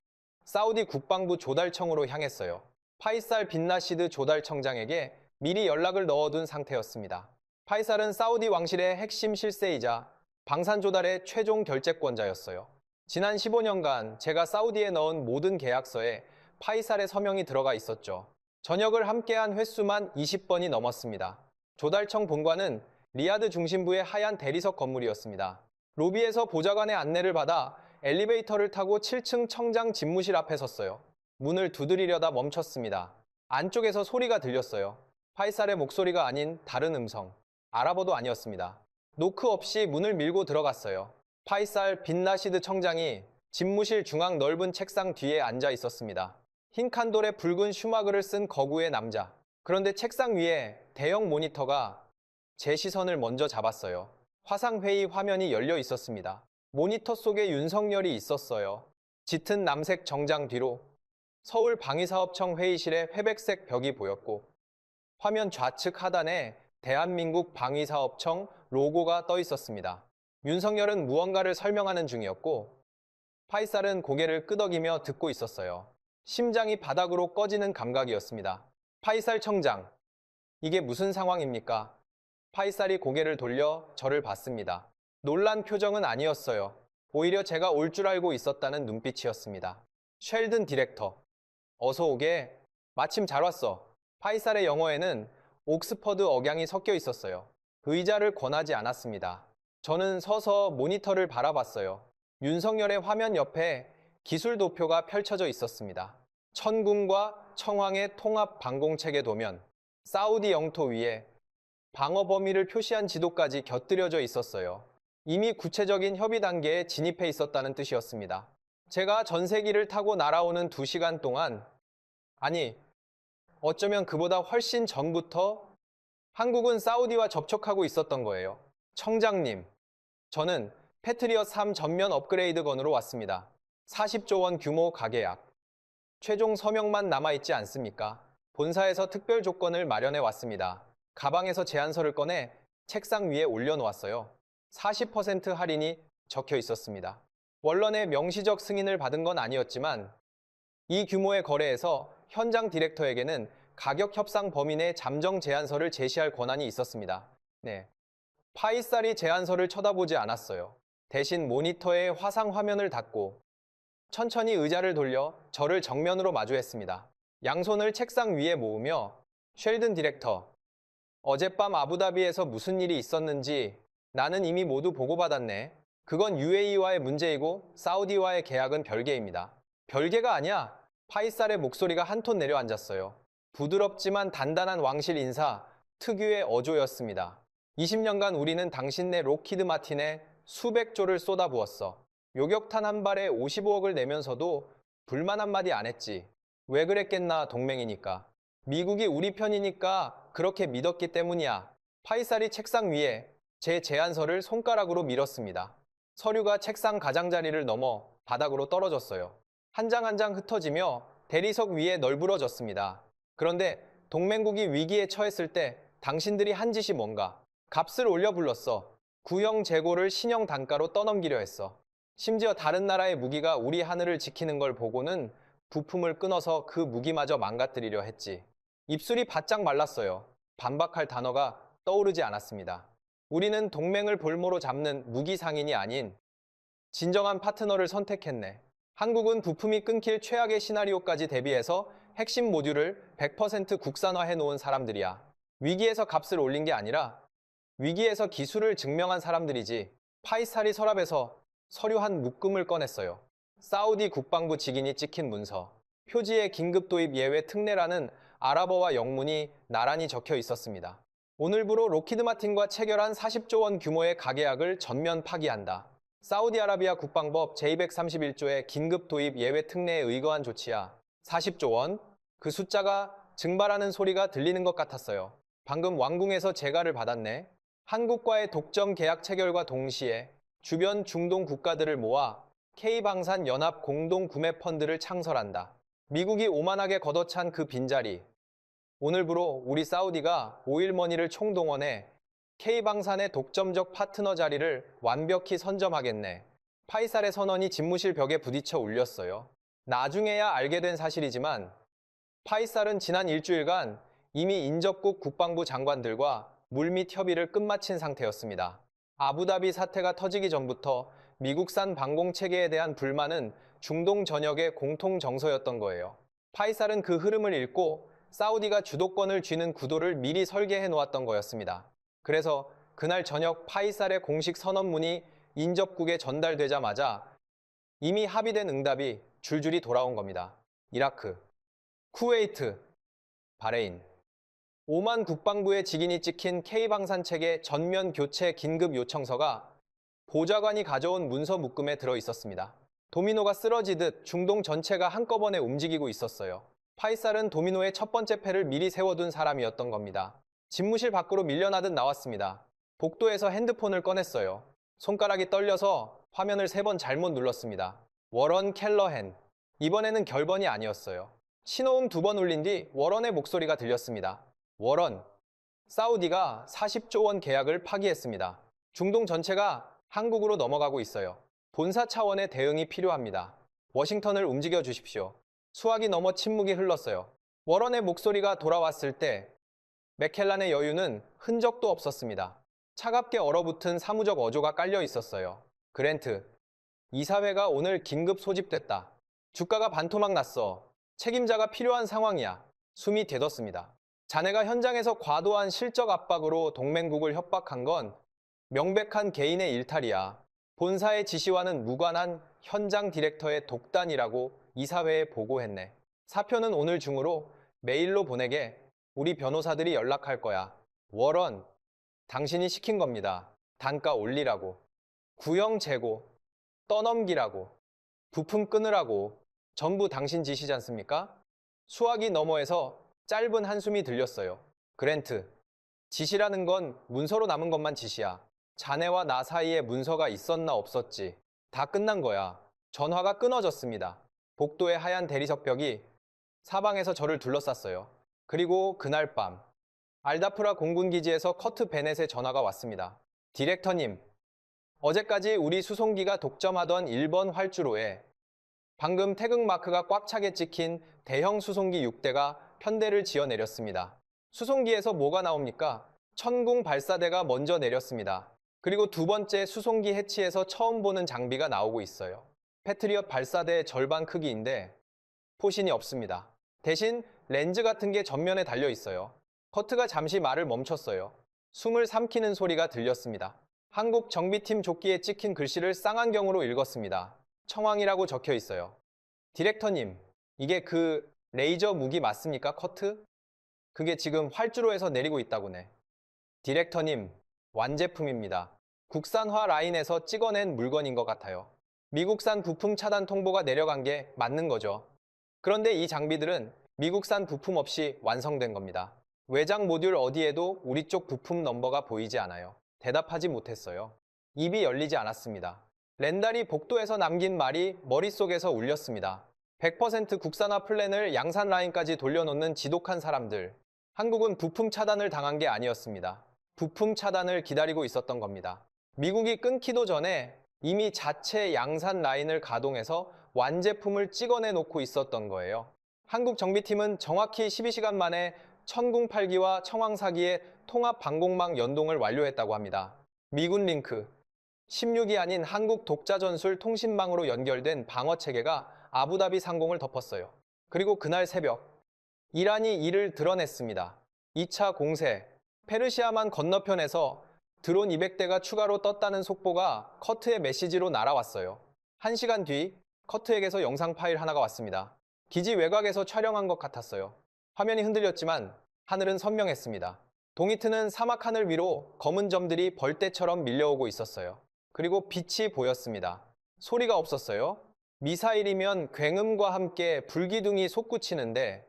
Speaker 1: 사우디 국방부 조달청으로 향했어요. 파이살 빈 라시드 조달청장에게 미리 연락을 넣어둔 상태였습니다. 파이살은 사우디 왕실의 핵심 실세이자 방산 조달의 최종 결재권자였어요. 지난 15년간 제가 사우디에 넣은 모든 계약서에 파이살의 서명이 들어가 있었죠. 전역을 함께한 횟수만 20번이 넘었습니다. 조달청 본관은 리야드 중심부의 하얀 대리석 건물이었습니다. 로비에서 보좌관의 안내를 받아 엘리베이터를 타고 7층 청장 집무실 앞에 섰어요. 문을 두드리려다 멈췄습니다. 안쪽에서 소리가 들렸어요. 파이살의 목소리가 아닌 다른 음성. 아랍어도 아니었습니다. 노크 없이 문을 밀고 들어갔어요. 파이살 빈 라시드 청장이 집무실 중앙 넓은 책상 뒤에 앉아 있었습니다. 흰 칸돌에 붉은 슈마그를 쓴 거구의 남자. 그런데 책상 위에 대형 모니터가 제 시선을 먼저 잡았어요. 화상회의 화면이 열려 있었습니다. 모니터 속에 윤석열이 있었어요. 짙은 남색 정장 뒤로 서울 방위사업청 회의실의 회백색 벽이 보였고 화면 좌측 하단에 대한민국 방위사업청 로고가 떠 있었습니다. 윤석열은 무언가를 설명하는 중이었고 파이살은 고개를 끄덕이며 듣고 있었어요. 심장이 바닥으로 꺼지는 감각이었습니다. 파이살 청장, 이게 무슨 상황입니까? 파이살이 고개를 돌려 저를 봤습니다. 놀란 표정은 아니었어요. 오히려 제가 올 줄 알고 있었다는 눈빛이었습니다. 쉘든 디렉터, 어서 오게. 마침 잘 왔어. 파이살의 영어에는 옥스퍼드 억양이 섞여 있었어요. 의자를 권하지 않았습니다. 저는 서서 모니터를 바라봤어요. 윤석열의 화면 옆에 기술 도표가 펼쳐져 있었습니다. 천군과 청황의 통합 방공체계 도면, 사우디 영토 위에 방어 범위를 표시한 지도까지 곁들여져 있었어요. 이미 구체적인 협의 단계에 진입해 있었다는 뜻이었습니다. 제가 전세기를 타고 날아오는 2시간 동안, 아니, 어쩌면 그보다 훨씬 전부터 한국은 사우디와 접촉하고 있었던 거예요. 청장님, 저는 패트리엇 3 전면 업그레이드건으로 왔습니다. 40조 원 규모 가계약. 최종 서명만 남아있지 않습니까? 본사에서 특별 조건을 마련해 왔습니다. 가방에서 제안서를 꺼내 책상 위에 올려놓았어요. 40% 할인이 적혀 있었습니다. 원론의 명시적 승인을 받은 건 아니었지만 이 규모의 거래에서 현장 디렉터에게는 가격 협상 범위 내 잠정 제안서를 제시할 권한이 있었습니다. 네. 파이살이 제안서를 쳐다보지 않았어요. 대신 모니터에 화상 화면을 닫고 천천히 의자를 돌려 저를 정면으로 마주했습니다. 양손을 책상 위에 모으며 쉘든 디렉터, 어젯밤 아부다비에서 무슨 일이 있었는지 나는 이미 모두 보고받았네. 그건 UAE와의 문제이고 사우디와의 계약은 별개입니다. 별개가 아니야. 파이살의 목소리가 한 톤 내려앉았어요. 부드럽지만 단단한 왕실 인사, 특유의 어조였습니다. 20년간 우리는 당신네 록히드 마틴에 수백 조를 쏟아부었어. 요격탄 한 발에 55억을 내면서도 불만 한마디 안 했지. 왜 그랬겠나, 동맹이니까. 미국이 우리 편이니까 그렇게 믿었기 때문이야. 파이살이 책상 위에 제 제안서를 손가락으로 밀었습니다. 서류가 책상 가장자리를 넘어 바닥으로 떨어졌어요. 한 장 한 장 흩어지며 대리석 위에 널브러졌습니다. 그런데 동맹국이 위기에 처했을 때 당신들이 한 짓이 뭔가? 값을 올려 불렀어. 구형 재고를 신형 단가로 떠넘기려 했어. 심지어 다른 나라의 무기가 우리 하늘을 지키는 걸 보고는 부품을 끊어서 그 무기마저 망가뜨리려 했지. 입술이 바짝 말랐어요. 반박할 단어가 떠오르지 않았습니다. 우리는 동맹을 볼모로 잡는 무기 상인이 아닌 진정한 파트너를 선택했네. 한국은 부품이 끊길 최악의 시나리오까지 대비해서 핵심 모듈을 100% 국산화해 놓은 사람들이야. 위기에서 값을 올린 게 아니라 위기에서 기술을 증명한 사람들이지. 파이살이 서랍에서 서류 한 묶음을 꺼냈어요. 사우디 국방부 직인이 찍힌 문서. 표지에 긴급 도입 예외 특례라는 아랍어와 영문이 나란히 적혀 있었습니다. 오늘부로 록히드 마틴과 체결한 40조 원 규모의 가계약을 전면 파기한다. 사우디아라비아 국방법 제231조의 긴급 도입 예외 특례에 의거한 조치야. 40조 원? 그 숫자가 증발하는 소리가 들리는 것 같았어요. 방금 왕궁에서 재가를 받았네. 한국과의 독점 계약 체결과 동시에 주변 중동 국가들을 모아 K방산 연합 공동 구매 펀드를 창설한다. 미국이 오만하게 걷어찬 그 빈자리. 오늘부로 우리 사우디가 오일머니를 총동원해 K방산의 독점적 파트너 자리를 완벽히 선점하겠네. 파이살의 선언이 집무실 벽에 부딪혀 울렸어요. 나중에야 알게 된 사실이지만 파이살은 지난 일주일간 이미 인접국 국방부 장관들과 물밑 협의를 끝마친 상태였습니다. 아부다비 사태가 터지기 전부터 미국산 방공 체계에 대한 불만은 중동 전역의 공통 정서였던 거예요. 파이살은 그 흐름을 읽고 사우디가 주도권을 쥐는 구도를 미리 설계해 놓았던 거였습니다. 그래서 그날 저녁 파이살의 공식 선언문이 인접국에 전달되자마자 이미 합의된 응답이 줄줄이 돌아온 겁니다. 이라크, 쿠웨이트, 바레인. 오만 국방부의 직인이 찍힌 K방산책의 전면 교체 긴급 요청서가 보좌관이 가져온 문서 묶음에 들어 있었습니다. 도미노가 쓰러지듯 중동 전체가 한꺼번에 움직이고 있었어요. 파이살은 도미노의 첫 번째 패를 미리 세워둔 사람이었던 겁니다. 집무실 밖으로 밀려나듯 나왔습니다. 복도에서 핸드폰을 꺼냈어요. 손가락이 떨려서 화면을 3번 잘못 눌렀습니다. 워런 켈러헨. 이번에는 결번이 아니었어요. 신호음 2번 울린 뒤 워런의 목소리가 들렸습니다. 워런, 사우디가 40조 원 계약을 파기했습니다. 중동 전체가 한국으로 넘어가고 있어요. 본사 차원의 대응이 필요합니다. 워싱턴을 움직여 주십시오. 수화기 넘어 침묵이 흘렀어요. 워런의 목소리가 돌아왔을 때 맥켈란의 여유는 흔적도 없었습니다. 차갑게 얼어붙은 사무적 어조가 깔려 있었어요. 그랜트, 이사회가 오늘 긴급 소집됐다. 주가가 반토막 났어. 책임자가 필요한 상황이야. 숨이 되었습니다. 자네가 현장에서 과도한 실적 압박으로 동맹국을 협박한 건 명백한 개인의 일탈이야. 본사의 지시와는 무관한 현장 디렉터의 독단이라고 이사회에 보고했네. 사표는 오늘 중으로 메일로 보내게. 우리 변호사들이 연락할 거야. 워런, 당신이 시킨 겁니다. 단가 올리라고. 구형 재고, 떠넘기라고. 부품 끊으라고. 전부 당신 지시지 않습니까? 수화기 너머에서 짧은 한숨이 들렸어요. 그랜트, 지시라는 건 문서로 남은 것만 지시야. 자네와 나 사이에 문서가 있었나 없었지. 다 끝난 거야. 전화가 끊어졌습니다. 복도의 하얀 대리석 벽이 사방에서 저를 둘러쌌어요. 그리고 그날 밤, 알다프라 공군기지에서 커트 베넷의 전화가 왔습니다. 디렉터님, 어제까지 우리 수송기가 독점하던 1번 활주로에 방금 태극마크가 꽉 차게 찍힌 대형 수송기 6대가 편대를 지어 내렸습니다. 수송기에서 뭐가 나옵니까? 천궁 발사대가 먼저 내렸습니다. 그리고 두 번째 수송기 해치에서 처음 보는 장비가 나오고 있어요. 패트리엇 발사대의 절반 크기인데 포신이 없습니다. 대신 렌즈 같은 게 전면에 달려 있어요. 커트가 잠시 말을 멈췄어요. 숨을 삼키는 소리가 들렸습니다. 한국 정비팀 조끼에 찍힌 글씨를 쌍안경으로 읽었습니다. 청왕이라고 적혀 있어요. 디렉터님, 이게 그 레이저 무기 맞습니까, 커트? 그게 지금 활주로에서 내리고 있다고네. 디렉터님, 완제품입니다. 국산화 라인에서 찍어낸 물건인 것 같아요. 미국산 부품 차단 통보가 내려간 게 맞는 거죠. 그런데 이 장비들은 미국산 부품 없이 완성된 겁니다. 외장 모듈 어디에도 우리 쪽 부품 넘버가 보이지 않아요. 대답하지 못했어요. 입이 열리지 않았습니다. 렌달이 복도에서 남긴 말이 머릿속에서 울렸습니다. 100% 국산화 플랜을 양산 라인까지 돌려놓는 지독한 사람들. 한국은 부품 차단을 당한 게 아니었습니다. 부품 차단을 기다리고 있었던 겁니다. 미국이 끊기도 전에 이미 자체 양산 라인을 가동해서 완제품을 찍어내 놓고 있었던 거예요. 한국 정비팀은 정확히 12시간 만에 천궁 8기와 청왕 4기의 통합 방공망 연동을 완료했다고 합니다. 미군 링크, 16이 아닌 한국 독자 전술 통신망으로 연결된 방어 체계가 아부다비 상공을 덮었어요. 그리고 그날 새벽, 이란이 이를 드러냈습니다. 2차 공세, 페르시아만 건너편에서 드론 200대가 추가로 떴다는 속보가 커트의 메시지로 날아왔어요. 1시간 뒤 커트에게서 영상 파일 하나가 왔습니다. 기지 외곽에서 촬영한 것 같았어요. 화면이 흔들렸지만 하늘은 선명했습니다. 동이트는 사막 하늘 위로 검은 점들이 벌떼처럼 밀려오고 있었어요. 그리고 빛이 보였습니다. 소리가 없었어요. 미사일이면 굉음과 함께 불기둥이 솟구치는데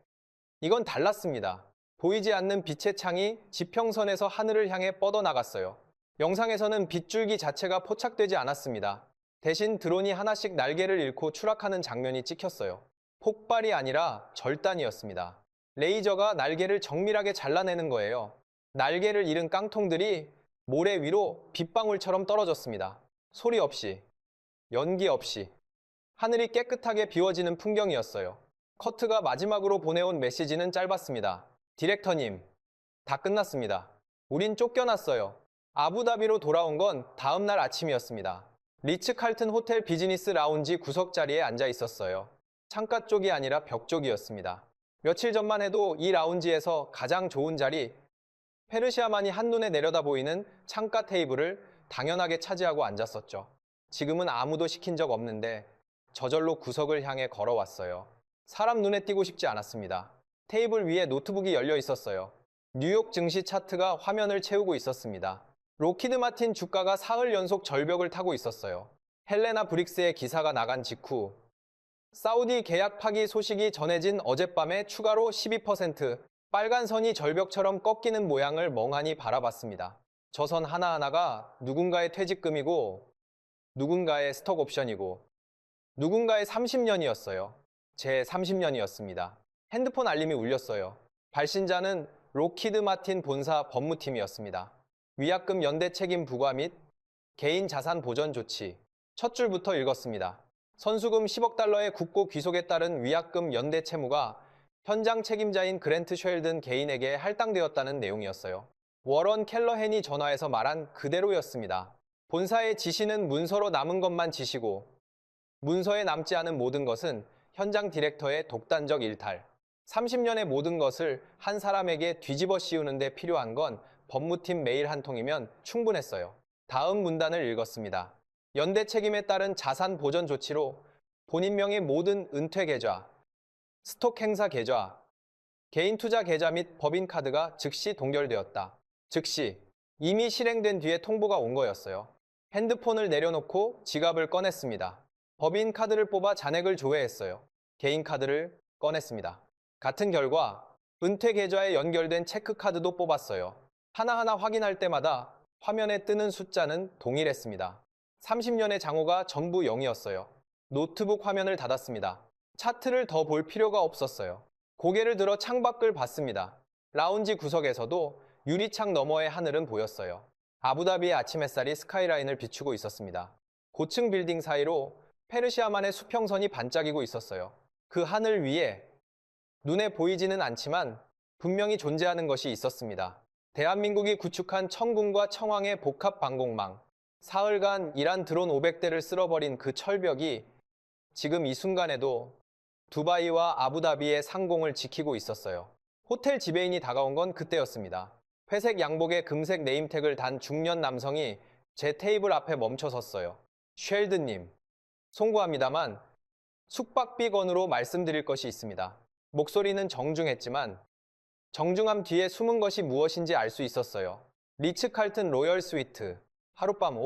Speaker 1: 이건 달랐습니다. 보이지 않는 빛의 창이 지평선에서 하늘을 향해 뻗어나갔어요. 영상에서는 빗줄기 자체가 포착되지 않았습니다. 대신 드론이 하나씩 날개를 잃고 추락하는 장면이 찍혔어요. 폭발이 아니라 절단이었습니다. 레이저가 날개를 정밀하게 잘라내는 거예요. 날개를 잃은 깡통들이 모래 위로 빗방울처럼 떨어졌습니다. 소리 없이, 연기 없이. 하늘이 깨끗하게 비워지는 풍경이었어요. 커트가 마지막으로 보내온 메시지는 짧았습니다. 디렉터님, 다 끝났습니다. 우린 쫓겨났어요. 아부다비로 돌아온 건 다음 날 아침이었습니다. 리츠 칼튼 호텔 비즈니스 라운지 구석 자리에 앉아 있었어요. 창가 쪽이 아니라 벽 쪽이었습니다. 며칠 전만 해도 이 라운지에서 가장 좋은 자리, 페르시아만이 한눈에 내려다 보이는 창가 테이블을 당연하게 차지하고 앉았었죠. 지금은 아무도 시킨 적 없는데 저절로 구석을 향해 걸어왔어요. 사람 눈에 띄고 싶지 않았습니다. 테이블 위에 노트북이 열려 있었어요. 뉴욕 증시 차트가 화면을 채우고 있었습니다. 로키드 마틴 주가가 사흘 연속 절벽을 타고 있었어요. 헬레나 브릭스의 기사가 나간 직후 사우디 계약 파기 소식이 전해진 어젯밤에 추가로 12% 빨간 선이 절벽처럼 꺾이는 모양을 멍하니 바라봤습니다. 저 선 하나하나가 누군가의 퇴직금이고 누군가의 스톡 옵션이고 누군가의 30년이었어요. 제 30년이었습니다. 핸드폰 알림이 울렸어요. 발신자는 로키드 마틴 본사 법무팀이었습니다. 위약금 연대 책임 부과 및 개인 자산 보전 조치. 첫 줄부터 읽었습니다. 선수금 10억 달러의 국고 귀속에 따른 위약금 연대 채무가 현장 책임자인 그랜트 쉘든 개인에게 할당되었다는 내용이었어요. 워런 켈러헨이 전화해서 말한 그대로였습니다. 본사의 지시는 문서로 남은 것만 지시고 문서에 남지 않은 모든 것은 현장 디렉터의 독단적 일탈. 30년의 모든 것을 한 사람에게 뒤집어 씌우는 데 필요한 건 법무팀 메일 한 통이면 충분했어요. 다음 문단을 읽었습니다. 연대 책임에 따른 자산 보전 조치로 본인 명의 모든 은퇴 계좌, 스톡 행사 계좌, 개인 투자 계좌 및 법인 카드가 즉시 동결되었다. 즉시 이미 실행된 뒤에 통보가 온 거였어요. 핸드폰을 내려놓고 지갑을 꺼냈습니다. 법인 카드를 뽑아 잔액을 조회했어요. 개인 카드를 꺼냈습니다. 같은 결과 은퇴 계좌에 연결된 체크카드도 뽑았어요. 하나하나 확인할 때마다 화면에 뜨는 숫자는 동일했습니다. 30년의 장호가 전부 0이었어요. 노트북 화면을 닫았습니다. 차트를 더 볼 필요가 없었어요. 고개를 들어 창밖을 봤습니다. 라운지 구석에서도 유리창 너머의 하늘은 보였어요. 아부다비의 아침 햇살이 스카이라인을 비추고 있었습니다. 고층 빌딩 사이로 페르시아만의 수평선이 반짝이고 있었어요. 그 하늘 위에 눈에 보이지는 않지만 분명히 존재하는 것이 있었습니다. 대한민국이 구축한 청군과 청왕의 복합 방공망, 사흘간 이란 드론 500대를 쓸어버린 그 철벽이 지금 이 순간에도 두바이와 아부다비의 상공을 지키고 있었어요. 호텔 지배인이 다가온 건 그때였습니다. 회색 양복에 금색 네임택을 단 중년 남성이 제 테이블 앞에 멈춰 섰어요. 쉘드님, 송구합니다만 숙박비건으로 말씀드릴 것이 있습니다. 목소리는 정중했지만 정중함 뒤에 숨은 것이 무엇인지 알 수 있었어요. 리츠 칼튼 로열 스위트, 하룻밤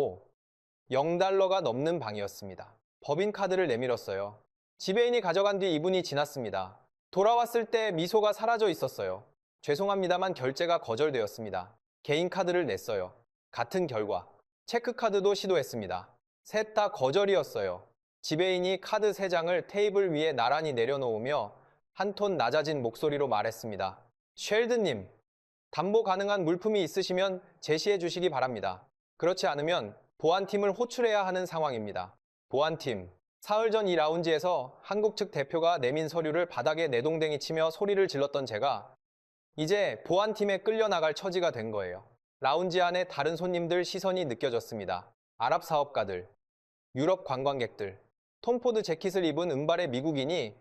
Speaker 1: 0달러가 넘는 방이었습니다. 법인 카드를 내밀었어요. 지배인이 가져간 뒤 2분이 지났습니다. 돌아왔을 때 미소가 사라져 있었어요. 죄송합니다만 결제가 거절되었습니다. 개인 카드를 냈어요. 같은 결과. 체크카드도 시도했습니다. 셋 다 거절이었어요. 지배인이 카드 3장을 테이블 위에 나란히 내려놓으며 한 톤 낮아진 목소리로 말했습니다. 쉘드님, 담보 가능한 물품이 있으시면 제시해 주시기 바랍니다. 그렇지 않으면 보안팀을 호출해야 하는 상황입니다. 보안팀. 사흘 전 이 라운지에서 한국 측 대표가 내민 서류를 바닥에 내동댕이 치며 소리를 질렀던 제가 이제 보안팀에 끌려나갈 처지가 된 거예요. 라운지 안에 다른 손님들 시선이 느껴졌습니다. 아랍 사업가들, 유럽 관광객들, 톰포드 재킷을 입은 은발의 미국인이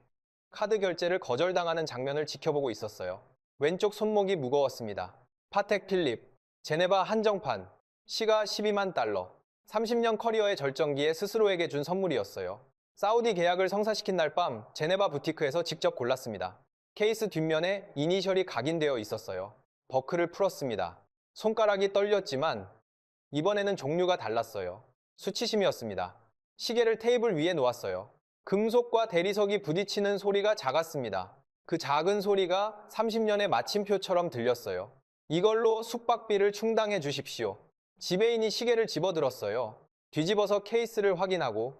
Speaker 1: 카드 결제를 거절당하는 장면을 지켜보고 있었어요. 왼쪽 손목이 무거웠습니다. 파텍 필립, 제네바 한정판, 시가 12만 달러. 30년 커리어의 절정기에 스스로에게 준 선물이었어요. 사우디 계약을 성사시킨 날 밤 제네바 부티크에서 직접 골랐습니다. 케이스 뒷면에 이니셜이 각인되어 있었어요. 버클을 풀었습니다. 손가락이 떨렸지만 이번에는 종류가 달랐어요. 수치심이었습니다. 시계를 테이블 위에 놓았어요. 금속과 대리석이 부딪히는 소리가 작았습니다. 그 작은 소리가 30년의 마침표처럼 들렸어요. 이걸로 숙박비를 충당해 주십시오. 지배인이 시계를 집어들었어요. 뒤집어서 케이스를 확인하고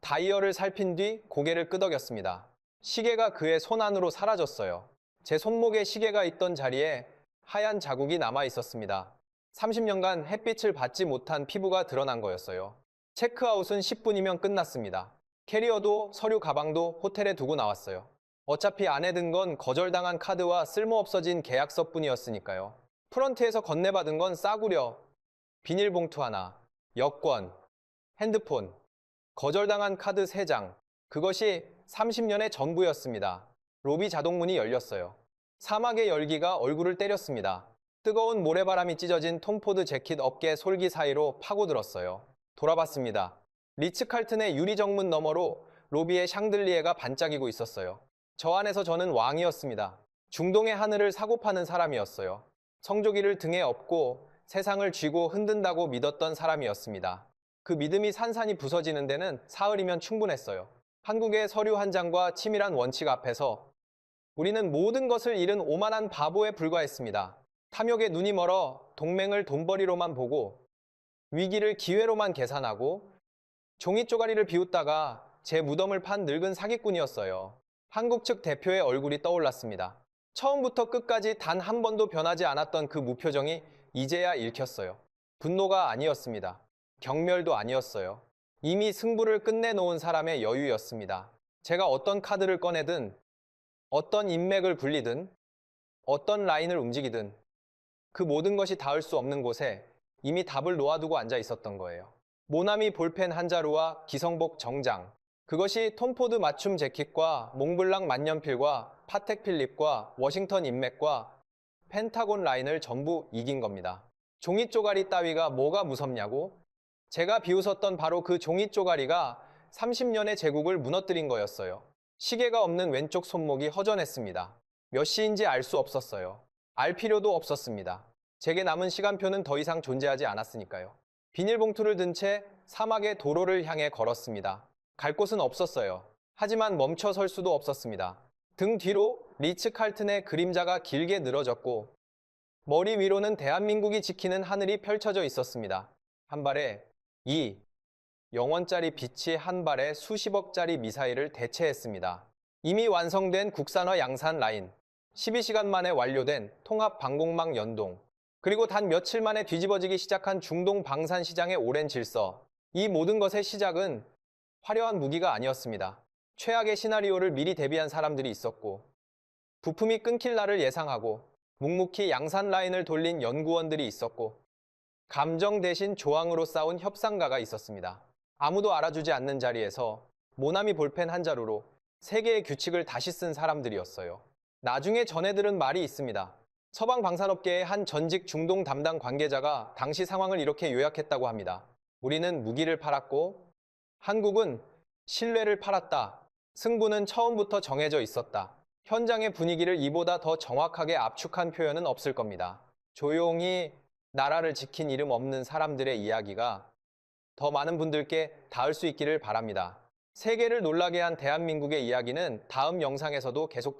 Speaker 1: 다이얼을 살핀 뒤 고개를 끄덕였습니다. 시계가 그의 손 안으로 사라졌어요. 제 손목에 시계가 있던 자리에 하얀 자국이 남아 있었습니다. 30년간 햇빛을 받지 못한 피부가 드러난 거였어요. 체크아웃은 10분이면 끝났습니다. 캐리어도 서류 가방도 호텔에 두고 나왔어요. 어차피 안에 든 건 거절당한 카드와 쓸모없어진 계약서뿐이었으니까요. 프런트에서 건네받은 건 싸구려 비닐봉투 하나, 여권, 핸드폰, 거절당한 카드 3장. 그것이 30년의 전부였습니다. 로비 자동문이 열렸어요. 사막의 열기가 얼굴을 때렸습니다. 뜨거운 모래바람이 찢어진 톰 포드 재킷 어깨 솔기 사이로 파고들었어요. 돌아봤습니다. 리츠 칼튼의 유리 정문 너머로 로비의 샹들리에가 반짝이고 있었어요. 저 안에서 저는 왕이었습니다. 중동의 하늘을 사고 파는 사람이었어요. 성조기를 등에 업고 세상을 쥐고 흔든다고 믿었던 사람이었습니다. 그 믿음이 산산이 부서지는 데는 사흘이면 충분했어요. 한국의 서류 한 장과 치밀한 원칙 앞에서 우리는 모든 것을 잃은 오만한 바보에 불과했습니다. 탐욕에 눈이 멀어 동맹을 돈벌이로만 보고 위기를 기회로만 계산하고 종이 쪼가리를 비웃다가 제 무덤을 판 늙은 사기꾼이었어요. 한국 측 대표의 얼굴이 떠올랐습니다. 처음부터 끝까지 단 한 번도 변하지 않았던 그 무표정이 이제야 읽혔어요. 분노가 아니었습니다. 경멸도 아니었어요. 이미 승부를 끝내놓은 사람의 여유였습니다. 제가 어떤 카드를 꺼내든, 어떤 인맥을 굴리든, 어떤 라인을 움직이든 그 모든 것이 닿을 수 없는 곳에 이미 답을 놓아두고 앉아 있었던 거예요. 모나미 볼펜 한 자루와 기성복 정장. 그것이 톰 포드 맞춤 재킷과 몽블랑 만년필과 파텍 필립과 워싱턴 인맥과 펜타곤 라인을 전부 이긴 겁니다. 종이 쪼가리 따위가 뭐가 무섭냐고? 제가 비웃었던 바로 그 종이 쪼가리가 30년의 제국을 무너뜨린 거였어요. 시계가 없는 왼쪽 손목이 허전했습니다. 몇 시인지 알 수 없었어요. 알 필요도 없었습니다. 제게 남은 시간표는 더 이상 존재하지 않았으니까요. 비닐봉투를 든 채 사막의 도로를 향해 걸었습니다. 갈 곳은 없었어요. 하지만 멈춰 설 수도 없었습니다. 등 뒤로 리츠 칼튼의 그림자가 길게 늘어졌고 머리 위로는 대한민국이 지키는 하늘이 펼쳐져 있었습니다. 한 발에 2영원짜리 빛이 한 발에 수십억짜리 미사일을 대체했습니다. 이미 완성된 국산화 양산 라인, 12시간 만에 완료된 통합 방공망 연동, 그리고 단 며칠 만에 뒤집어지기 시작한 중동 방산 시장의 오랜 질서. 이 모든 것의 시작은 화려한 무기가 아니었습니다. 최악의 시나리오를 미리 대비한 사람들이 있었고, 부품이 끊길 날을 예상하고 묵묵히 양산 라인을 돌린 연구원들이 있었고, 감정 대신 조항으로 싸운 협상가가 있었습니다. 아무도 알아주지 않는 자리에서 모나미 볼펜 한 자루로 세계의 규칙을 다시 쓴 사람들이었어요. 나중에 전해 들은 말이 있습니다. 서방 방산업계의 한 전직 중동 담당 관계자가 당시 상황을 이렇게 요약했다고 합니다. 우리는 무기를 팔았고 한국은 신뢰를 팔았다. 승부는 처음부터 정해져 있었다. 현장의 분위기를 이보다 더 정확하게 압축한 표현은 없을 겁니다. 조용히 나라를 지킨 이름 없는 사람들의 이야기가 더 많은 분들께 닿을 수 있기를 바랍니다. 세계를 놀라게 한 대한민국의 이야기는 다음 영상에서도 계속됩니다.